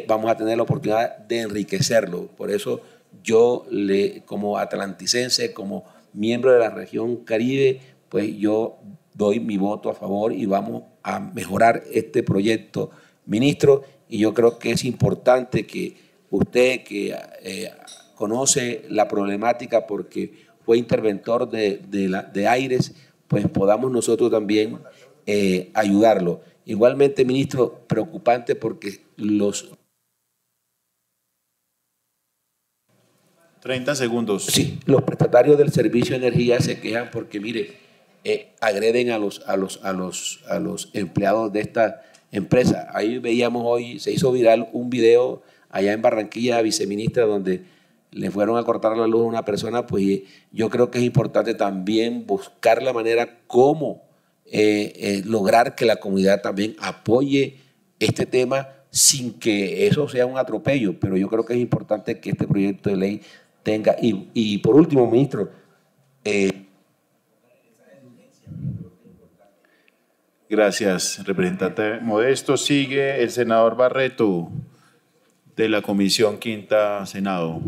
vamos a tener la oportunidad de enriquecerlo. Por eso yo, como atlanticense, como miembro de la región Caribe, pues yo doy mi voto a favor y vamos a mejorar este proyecto, ministro, y yo creo que es importante que usted, que conoce la problemática porque fue interventor de Aires, pues podamos nosotros también ayudarlo. Igualmente, ministro, preocupante porque los... 30 segundos. Sí, los prestatarios del servicio de energía se quejan porque, mire, agreden a los empleados de esta empresa. Ahí veíamos hoy, se hizo viral un video allá en Barranquilla, viceministra, donde le fueron a cortar la luz a una persona. Pues yo creo que es importante también buscar la manera cómo lograr que la comunidad también apoye este tema sin que eso sea un atropello, pero yo creo que es importante que este proyecto de ley tenga. Y por último, ministro, gracias, representante Modesto. Sigue el senador Barreto, de la Comisión Quinta, Senado.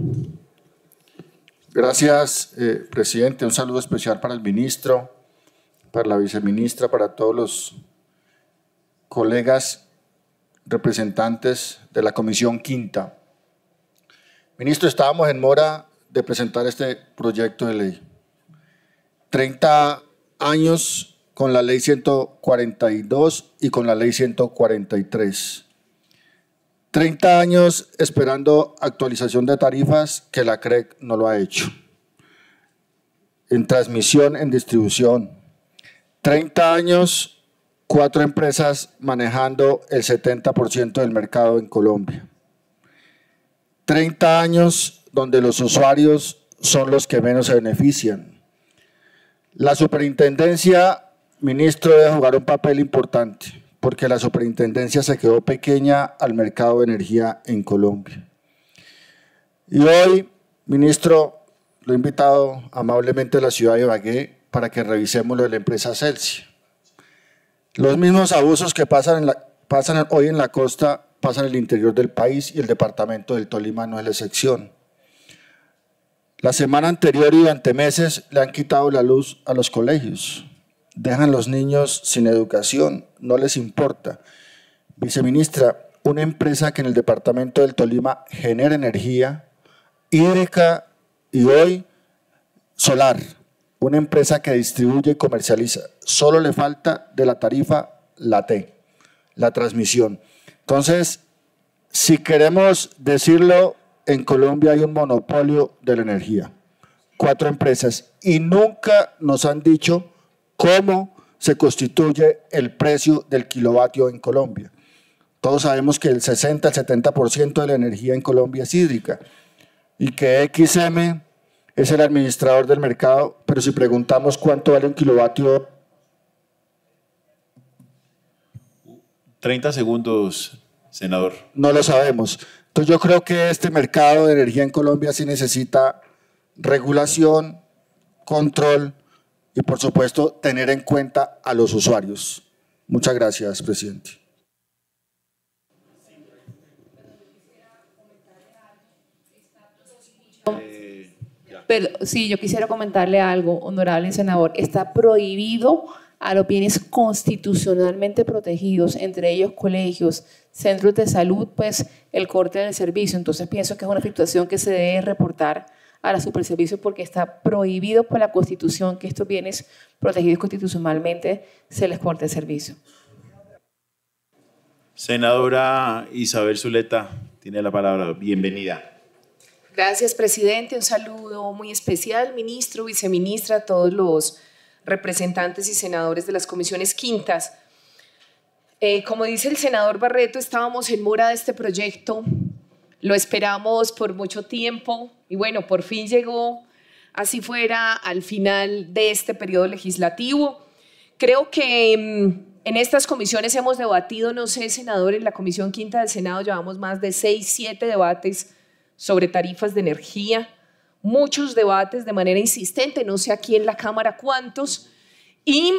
Gracias, presidente. Un saludo especial para el ministro, para la viceministra, para todos los colegas representantes de la Comisión Quinta. Ministro, estábamos en mora de presentar este proyecto de ley. 30 años con la ley 142 y con la ley 143. 30 años esperando actualización de tarifas que la CREC no lo ha hecho. En transmisión, en distribución. 30 años, 4 empresas manejando el 70% del mercado en Colombia. 30 años donde los usuarios son los que menos se benefician. La superintendencia, ministro, debe jugar un papel importante, porque la superintendencia se quedó pequeña al mercado de energía en Colombia. Y hoy, ministro, lo he invitado amablemente a la ciudad de Ibagué para que revisemos lo de la empresa Celsia. Los mismos abusos que pasan hoy en la costa pasa en el interior del país y el departamento del Tolima no es la excepción. La semana anterior y durante meses le han quitado la luz a los colegios. Dejan los niños sin educación, no les importa. Viceministra, una empresa que en el departamento del Tolima genera energía hídrica y hoy solar, una empresa que distribuye y comercializa, solo le falta de la tarifa la T, la transmisión. Entonces, si queremos decirlo, en Colombia hay un monopolio de la energía, 4 empresas, y nunca nos han dicho cómo se constituye el precio del kilovatio en Colombia. Todos sabemos que el 60 al 70% de la energía en Colombia es hídrica y que XM es el administrador del mercado, pero si preguntamos cuánto vale un kilovatio. 30 segundos, senador. No lo sabemos. Entonces yo creo que este mercado de energía en Colombia sí necesita regulación, control y por supuesto tener en cuenta a los usuarios. Muchas gracias, presidente. Pero sí, yo quisiera comentarle algo, honorable senador. Está prohibido a los bienes constitucionalmente protegidos, entre ellos colegios, centros de salud, pues el corte del servicio. Entonces pienso que es una situación que se debe reportar a la Superservicio porque está prohibido por la Constitución que estos bienes protegidos constitucionalmente se les corte el servicio. Senadora Isabel Zuleta, tiene la palabra. Bienvenida. Gracias, presidente. Un saludo muy especial, ministro, viceministra, a todos los representantes y senadores de las comisiones quintas. Como dice el senador Barreto, estábamos en mora de este proyecto, lo esperamos por mucho tiempo y bueno, por fin llegó, así fuera, al final de este periodo legislativo. Creo que en estas comisiones hemos debatido, no sé, senador, en la comisión quinta del Senado llevamos más de 6, 7 debates sobre tarifas de energía, muchos debates de manera insistente, no sé aquí en la Cámara cuántos, y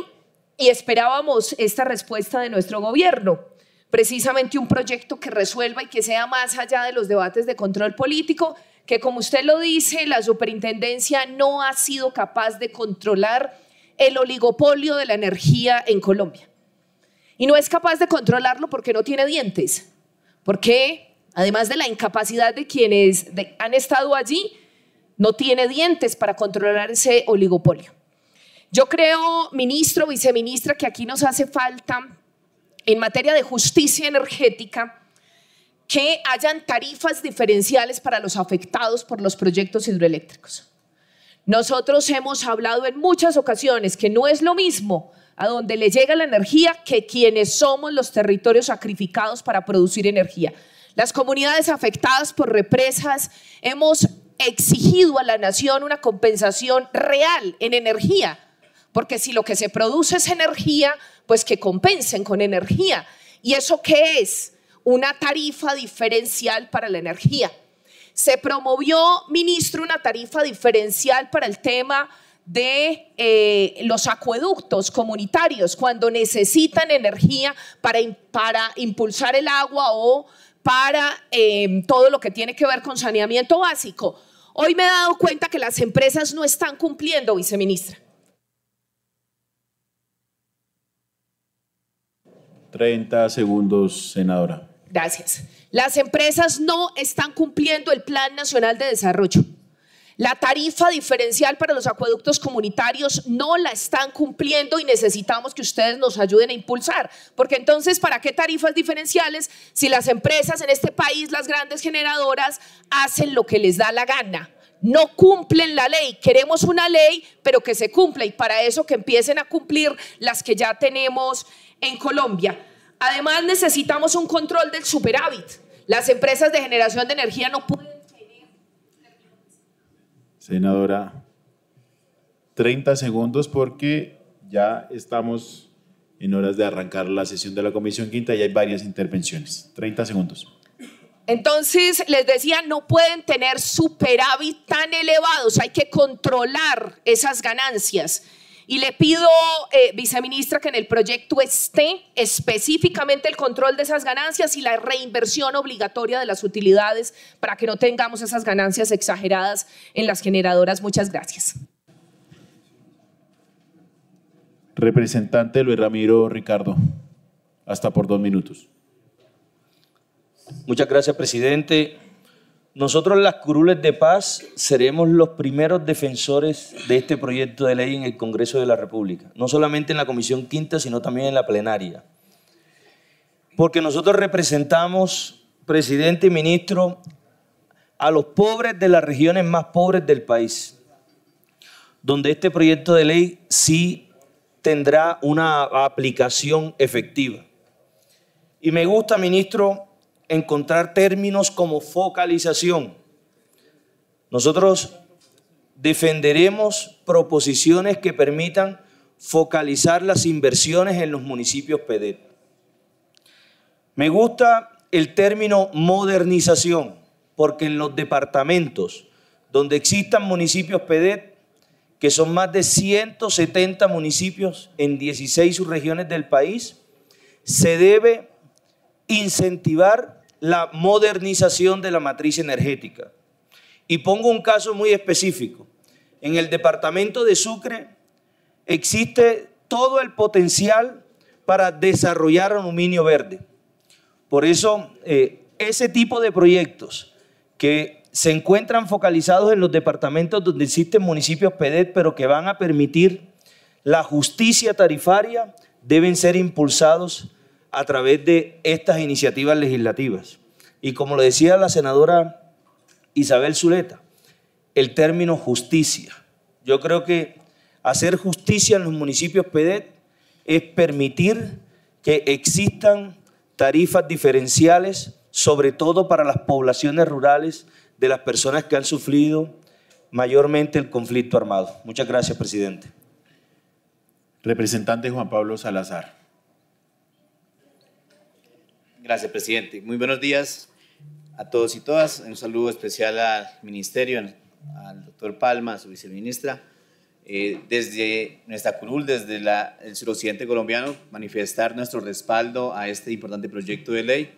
esperábamos esta respuesta de nuestro gobierno, precisamente un proyecto que resuelva y que sea más allá de los debates de control político, que como usted lo dice, la superintendencia no ha sido capaz de controlar el oligopolio de la energía en Colombia. Y no es capaz de controlarlo porque no tiene dientes, porque además de la incapacidad de quienes han estado allí, no tiene dientes para controlar ese oligopolio. Yo creo, ministro, viceministra, que aquí nos hace falta, en materia de justicia energética, que hayan tarifas diferenciales para los afectados por los proyectos hidroeléctricos. Nosotros hemos hablado en muchas ocasiones que no es lo mismo a donde le llega la energía que quienes somos los territorios sacrificados para producir energía. Las comunidades afectadas por represas hemos exigido a la nación una compensación real en energía, porque si lo que se produce es energía, pues que compensen con energía. ¿Y eso qué es? Una tarifa diferencial para la energía. Se promovió, ministro, una tarifa diferencial para el tema de los acueductos comunitarios cuando necesitan energía para impulsar el agua o para todo lo que tiene que ver con saneamiento básico. Hoy me he dado cuenta que las empresas no están cumpliendo, viceministra. 30 segundos, senadora. Gracias. Las empresas no están cumpliendo el Plan Nacional de Desarrollo. La tarifa diferencial para los acueductos comunitarios no la están cumpliendo y necesitamos que ustedes nos ayuden a impulsar. Porque entonces, ¿para qué tarifas diferenciales si las empresas en este país, las grandes generadoras, hacen lo que les da la gana? No cumplen la ley. Queremos una ley, pero que se cumpla y para eso que empiecen a cumplir las que ya tenemos en Colombia. Además, necesitamos un control del superávit. Las empresas de generación de energía no pueden tener... Senadora, 30 segundos porque ya estamos en horas de arrancar la sesión de la Comisión Quinta y hay varias intervenciones. 30 segundos. Entonces, les decía, no pueden tener superávit tan elevados, hay que controlar esas ganancias. Y le pido, viceministra, que en el proyecto esté específicamente el control de esas ganancias y la reinversión obligatoria de las utilidades para que no tengamos esas ganancias exageradas en las generadoras. Muchas gracias. Representante Luis Ramiro Ricardo, hasta por 2 minutos. Muchas gracias, presidente. Nosotros, las curules de paz, seremos los primeros defensores de este proyecto de ley en el Congreso de la República, no solamente en la Comisión Quinta, sino también en la plenaria. Porque nosotros representamos, presidente y ministro, a los pobres de las regiones más pobres del país, donde este proyecto de ley sí tendrá una aplicación efectiva. Y me gusta, ministro, encontrar términos como focalización. Nosotros defenderemos proposiciones que permitan focalizar las inversiones en los municipios PEDET. Me gusta el término modernización, porque en los departamentos donde existan municipios PEDET, que son más de 170 municipios en 16 subregiones del país, se debe incentivar la modernización de la matriz energética. Y pongo un caso muy específico. En el departamento de Sucre existe todo el potencial para desarrollar aluminio verde. Por eso, ese tipo de proyectos que se encuentran focalizados en los departamentos donde existen municipios PEDET, pero que van a permitir la justicia tarifaria, deben ser impulsados a través de estas iniciativas legislativas. Y como lo decía la senadora Isabel Zuleta, el término justicia. Yo creo que hacer justicia en los municipios PEDET es permitir que existan tarifas diferenciales, sobre todo para las poblaciones rurales de las personas que han sufrido mayormente el conflicto armado. Muchas gracias, presidente. Representante Juan Pablo Salazar. Gracias, presidente. Muy buenos días a todos y todas. Un saludo especial al ministerio, al doctor Palma, a su viceministra. Desde nuestra curul, desde el suroccidente colombiano, manifestar nuestro respaldo a este importante proyecto de ley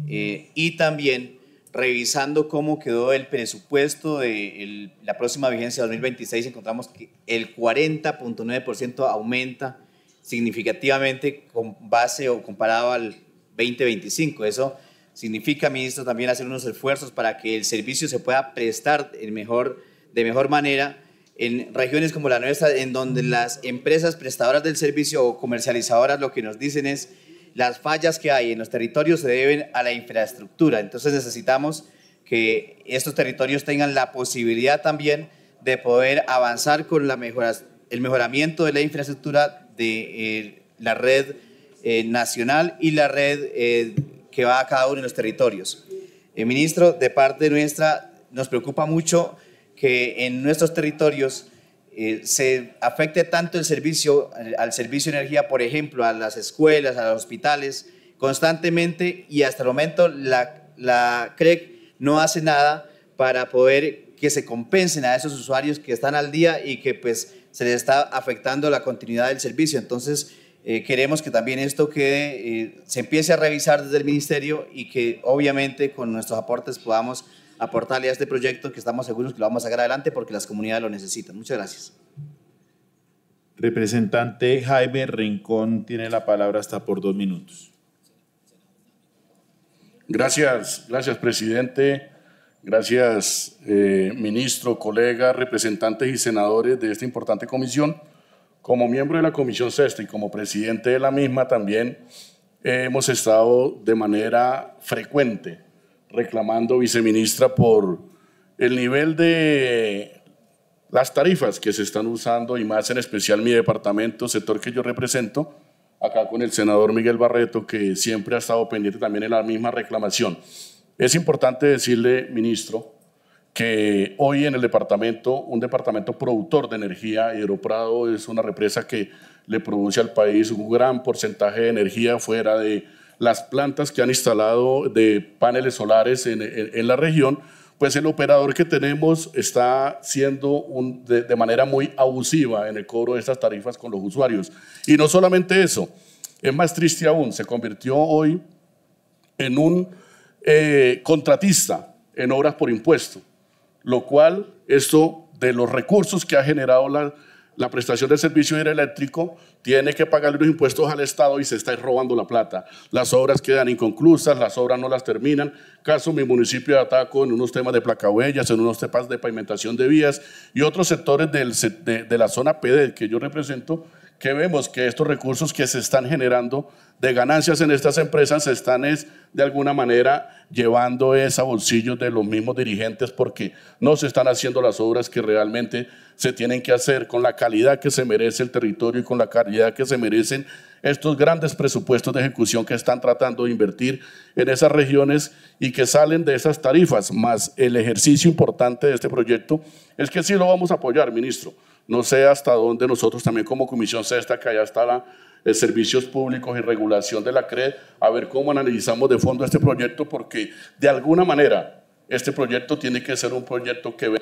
y también revisando cómo quedó el presupuesto de la próxima vigencia 2026, encontramos que el 40.9% aumenta significativamente con base o comparado al 2025. Eso significa, ministro, también hacer unos esfuerzos para que el servicio se pueda prestar de mejor manera en regiones como la nuestra, en donde las empresas prestadoras del servicio o comercializadoras lo que nos dicen es las fallas que hay en los territorios se deben a la infraestructura. Entonces necesitamos que estos territorios tengan la posibilidad también de poder avanzar con el mejoramiento de la infraestructura de la red nacional y la red que va a cada uno de los territorios. Ministro, de parte nuestra nos preocupa mucho que en nuestros territorios se afecte tanto al servicio de energía, por ejemplo, a las escuelas, a los hospitales, constantemente, y hasta el momento la CREC no hace nada para poder que se compensen a esos usuarios que están al día y que pues se les está afectando la continuidad del servicio. Entonces, queremos que también esto se empiece a revisar desde el ministerio y que obviamente con nuestros aportes podamos aportarle a este proyecto, que estamos seguros que lo vamos a sacar adelante porque las comunidades lo necesitan. Muchas gracias. Representante Jaime Rincón tiene la palabra hasta por 2 minutos. Gracias, presidente. Gracias, ministro, colegas, representantes y senadores de esta importante comisión. Como miembro de la Comisión Sexta y como presidente de la misma también hemos estado de manera frecuente reclamando, viceministra, por el nivel de las tarifas que se están usando y más en especial mi departamento, sector que yo represento, acá con el senador Miguel Barreto, que siempre ha estado pendiente también en la misma reclamación. Es importante decirle, ministro, que hoy en el departamento, un departamento productor de energía, Hidroprado es una represa que le produce al país un gran porcentaje de energía fuera de las plantas que han instalado de paneles solares en la región, pues el operador que tenemos está siendo de manera muy abusiva en el cobro de estas tarifas con los usuarios. Y no solamente eso, es más triste aún, se convirtió hoy en un contratista en obras por impuesto, lo cual esto de los recursos que ha generado la prestación del servicio hidroeléctrico tiene que pagarle los impuestos al Estado y se está robando la plata. Las obras quedan inconclusas, las obras no las terminan. Caso mi municipio de Ataco en unos temas de placahuellas, en unos temas de pavimentación de vías y otros sectores de la zona PD que yo represento, que vemos que estos recursos que se están generando de ganancias en estas empresas se están de alguna manera llevando a bolsillos de los mismos dirigentes porque no se están haciendo las obras que realmente se tienen que hacer con la calidad que se merece el territorio y con la calidad que se merecen estos grandes presupuestos de ejecución que están tratando de invertir en esas regiones y que salen de esas tarifas, más el ejercicio importante de este proyecto es que sí lo vamos a apoyar, ministro. No sé hasta dónde nosotros también como Comisión Sexta, que allá está Servicios Públicos y Regulación de la CRED, a ver cómo analizamos de fondo este proyecto, porque de alguna manera este proyecto tiene que ser un proyecto que...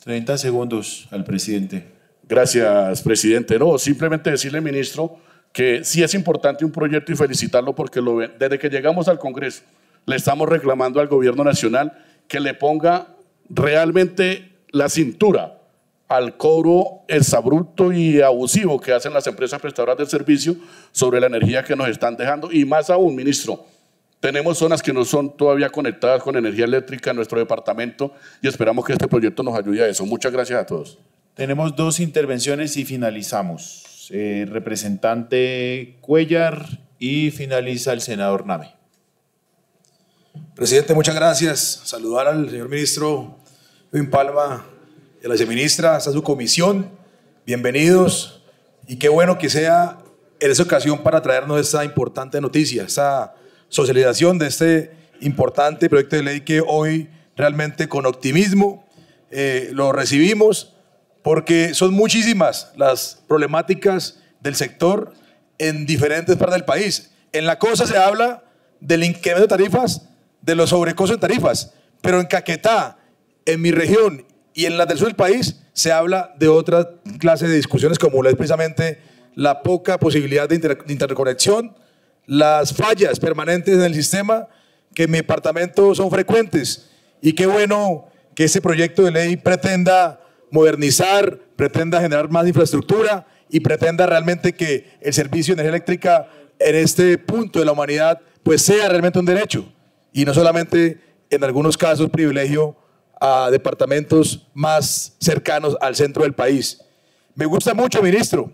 30 segundos al presidente. Gracias, presidente. No, simplemente decirle, ministro, que sí es importante un proyecto y felicitarlo porque desde que llegamos al Congreso le estamos reclamando al Gobierno Nacional que le ponga realmente la cintura al cobro exabrupto y abusivo que hacen las empresas prestadoras del servicio sobre la energía que nos están dejando. Y más aún, ministro, tenemos zonas que no son todavía conectadas con energía eléctrica en nuestro departamento y esperamos que este proyecto nos ayude a eso. Muchas gracias a todos. Tenemos 2 intervenciones y finalizamos. Representante Cuellar y finaliza el senador Name. Presidente, muchas gracias. Saludar al señor ministro Edwin Palma y a la viceministra, a su comisión. Bienvenidos y qué bueno que sea en esa ocasión para traernos esta importante noticia, esta socialización de este importante proyecto de ley que hoy realmente con optimismo lo recibimos porque son muchísimas las problemáticas del sector en diferentes partes del país. En la costa se habla del incremento de tarifas, de los sobrecostos en tarifas, pero en Caquetá, en mi región y en la del sur del país se habla de otra clase de discusiones como es precisamente la poca posibilidad de interconexión, las fallas permanentes en el sistema que en mi departamento son frecuentes y qué bueno que este proyecto de ley pretenda modernizar, pretenda generar más infraestructura y pretenda realmente que el servicio de energía eléctrica en este punto de la humanidad pues sea realmente un derecho y no solamente en algunos casos privilegio a departamentos más cercanos al centro del país. Me gusta mucho, ministro,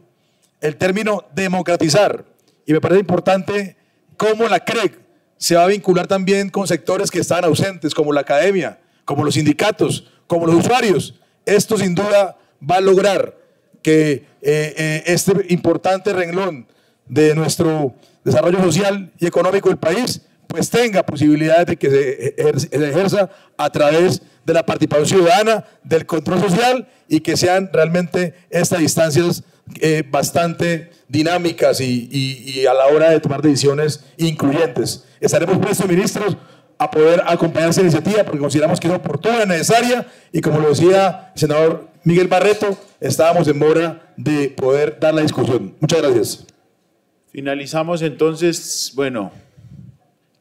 el término democratizar y me parece importante cómo la CREG se va a vincular también con sectores que están ausentes, como la academia, como los sindicatos, como los usuarios. Esto sin duda va a lograr que este importante renglón de nuestro desarrollo social y económico del país pues tenga posibilidades de que se ejerza a través de la participación ciudadana, del control social y que sean realmente estas instancias bastante dinámicas y a la hora de tomar decisiones incluyentes. Estaremos prestos, ministros, a poder acompañar esa iniciativa porque consideramos que es oportuna, necesaria y como lo decía el senador Miguel Barreto, estábamos en mora de poder dar la discusión. Muchas gracias. Finalizamos entonces, bueno,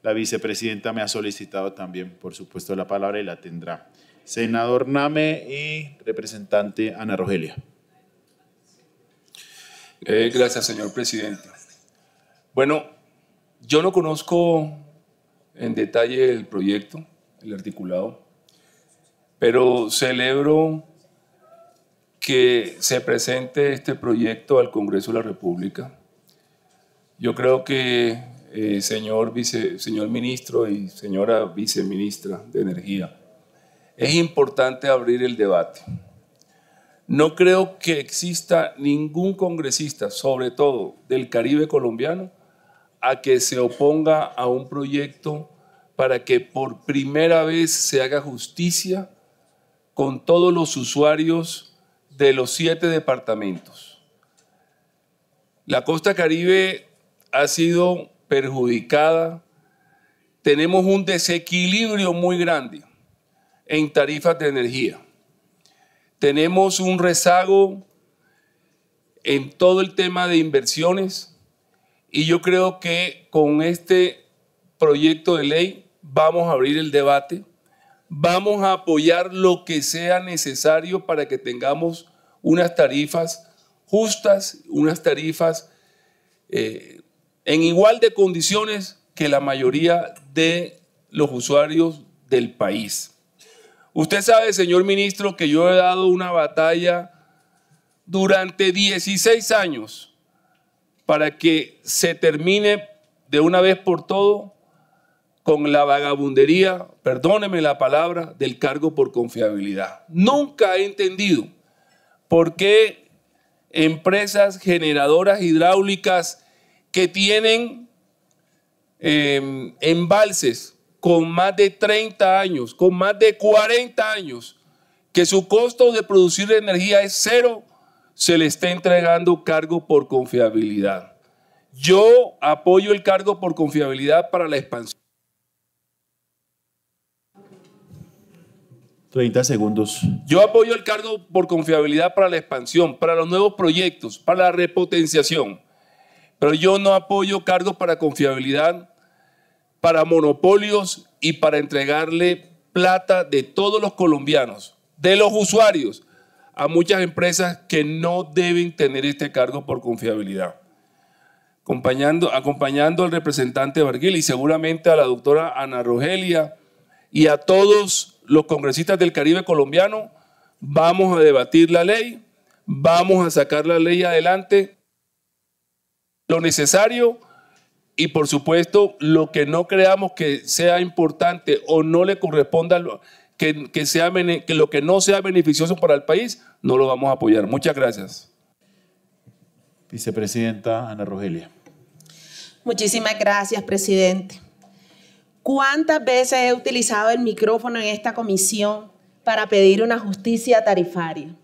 la vicepresidenta me ha solicitado también, por supuesto, la palabra y la tendrá. Senador Name y representante Ana Rogelia. Gracias, señor presidente. Bueno, yo no conozco en detalle el proyecto, el articulado, pero celebro que se presente este proyecto al Congreso de la República. Yo creo que, señor ministro y señora viceministra de Energía, es importante abrir el debate. No creo que exista ningún congresista, sobre todo del Caribe colombiano, a que se oponga a un proyecto para que por primera vez se haga justicia con todos los usuarios de los 7 departamentos. La costa Caribe ha sido perjudicada tenemos un desequilibrio muy grande en tarifas de energía. Tenemos un rezago en todo el tema de inversiones y yo creo que con este proyecto de ley vamos a abrir el debate, vamos a apoyar lo que sea necesario para que tengamos unas tarifas justas, unas tarifas en igual de condiciones que la mayoría de los usuarios del país. Usted sabe, señor ministro, que yo he dado una batalla durante 16 años para que se termine de una vez por todo con la vagabundería, perdóneme la palabra, del cargo por confiabilidad. Nunca he entendido por qué empresas generadoras hidráulicas que tienen embalses con más de 30 años, con más de 40 años, que su costo de producir energía es cero, se le está entregando cargo por confiabilidad. Yo apoyo el cargo por confiabilidad para la expansión. 30 segundos. Yo apoyo el cargo por confiabilidad para la expansión, para los nuevos proyectos, para la repotenciación. Pero yo no apoyo cargos para confiabilidad, para monopolios y para entregarle plata de todos los colombianos, de los usuarios, a muchas empresas que no deben tener este cargo por confiabilidad. Acompañando al representante Barguil y seguramente a la doctora Ana Rogelia y a todos los congresistas del Caribe colombiano, vamos a debatir la ley, vamos a sacar la ley adelante, lo necesario y por supuesto lo que no creamos que sea importante o no le corresponda, que lo que no sea beneficioso para el país, no lo vamos a apoyar. Muchas gracias. Vicepresidenta Ana Rogelia. Muchísimas gracias, presidente. ¿Cuántas veces he utilizado el micrófono en esta comisión para pedir una justicia tarifaria?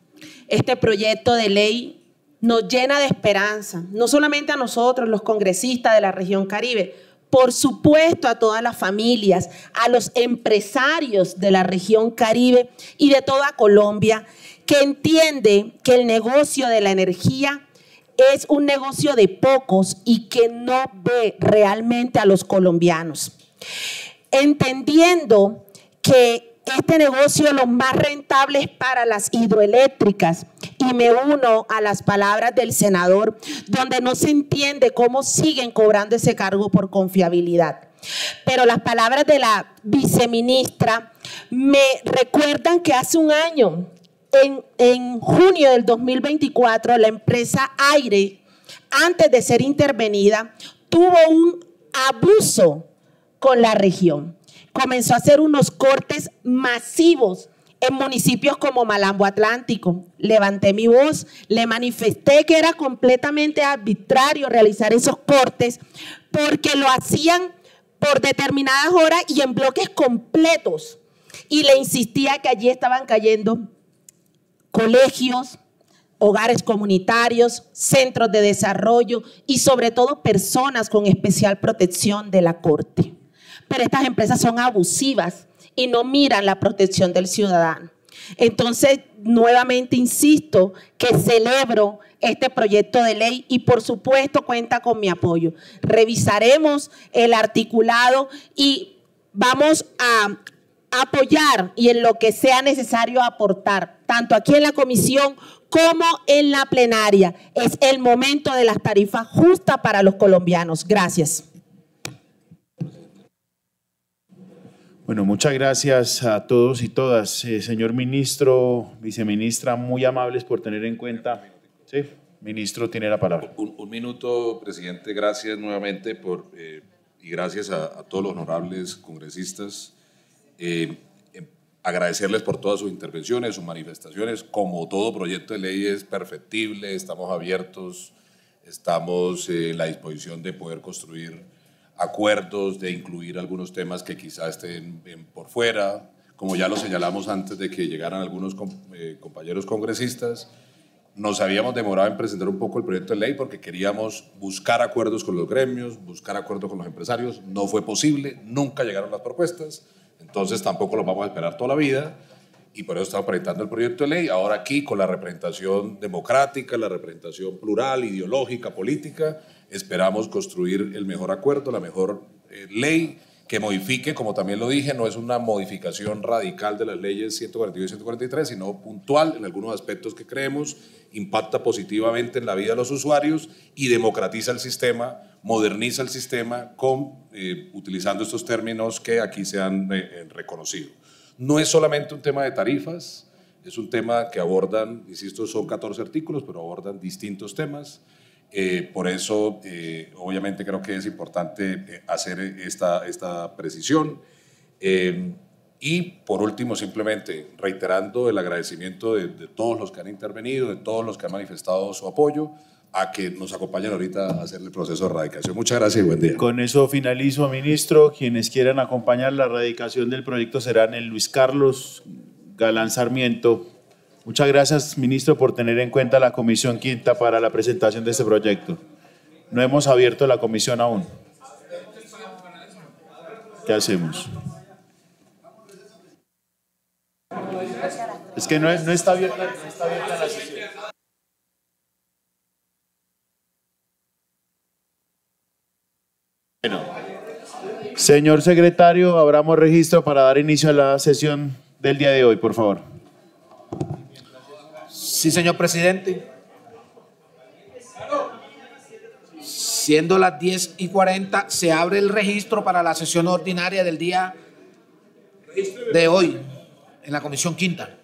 Este proyecto de ley nos llena de esperanza, no solamente a nosotros, los congresistas de la región Caribe, por supuesto a todas las familias, a los empresarios de la región Caribe y de toda Colombia, que entiende que el negocio de la energía es un negocio de pocos y que no ve realmente a los colombianos. Entendiendo que este negocio lo más rentable es para las hidroeléctricas y me uno a las palabras del senador donde no se entiende cómo siguen cobrando ese cargo por confiabilidad. Pero las palabras de la viceministra me recuerdan que hace un año, en junio del 2024, la empresa Aire, antes de ser intervenida, tuvo un abuso con la región. Comenzó a hacer unos cortes masivos en municipios como Malambo Atlántico. Levanté mi voz, le manifesté que era completamente arbitrario realizar esos cortes porque lo hacían por determinadas horas y en bloques completos. Y le insistía que allí estaban cayendo colegios, hogares comunitarios, centros de desarrollo y sobre todo personas con especial protección de la Corte. Pero estas empresas son abusivas y no miran la protección del ciudadano. Entonces, nuevamente insisto que celebro este proyecto de ley y por supuesto cuenta con mi apoyo. Revisaremos el articulado y vamos a apoyar y en lo que sea necesario aportar, tanto aquí en la comisión como en la plenaria. Es el momento de las tarifas justas para los colombianos. Gracias. Bueno, muchas gracias a todos y todas. Señor ministro, viceministra, muy amables por tener en cuenta. Sí, ministro, tiene la palabra. Un minuto, presidente. Gracias nuevamente y gracias a todos los honorables congresistas. Agradecerles por todas sus intervenciones, sus manifestaciones. Como todo proyecto de ley es perfectible, estamos abiertos, estamos en la disposición de poder construir acuerdos, de incluir algunos temas que quizá estén por fuera, como ya lo señalamos antes de que llegaran algunos compañeros congresistas, Nos habíamos demorado en presentar un poco el proyecto de ley porque queríamos buscar acuerdos con los gremios, buscar acuerdos con los empresarios. No fue posible, nunca llegaron las propuestas, entonces tampoco los vamos a esperar toda la vida y por eso estamos presentando el proyecto de ley. Ahora aquí con la representación democrática, la representación plural, ideológica, política, esperamos construir el mejor acuerdo, la mejor ley que modifique, como también lo dije, no es una modificación radical de las leyes 142 y 143, sino puntual en algunos aspectos que creemos impacta positivamente en la vida de los usuarios y democratiza el sistema, moderniza el sistema utilizando estos términos que aquí se han reconocido. No es solamente un tema de tarifas, es un tema que abordan, insisto, son 14 artículos, pero abordan distintos temas. Por eso, obviamente, creo que es importante hacer esta precisión. Y, por último, simplemente reiterando el agradecimiento de todos los que han intervenido, de todos los que han manifestado su apoyo, a que nos acompañen ahorita a hacer el proceso de radicación. Muchas gracias y buen día. Con eso finalizo, ministro. Quienes quieran acompañar la radicación del proyecto serán el Luis Carlos Galán Sarmiento. Muchas gracias, ministro, por tener en cuenta la Comisión Quinta para la presentación de este proyecto. No hemos abierto la comisión aún. ¿Qué hacemos? Es que no está abierta la sesión. Bueno, señor secretario, abramos registro para dar inicio a la sesión del día de hoy, por favor. Sí, señor presidente. Siendo las 10:40, se abre el registro para la sesión ordinaria del día de hoy en la Comisión Quinta.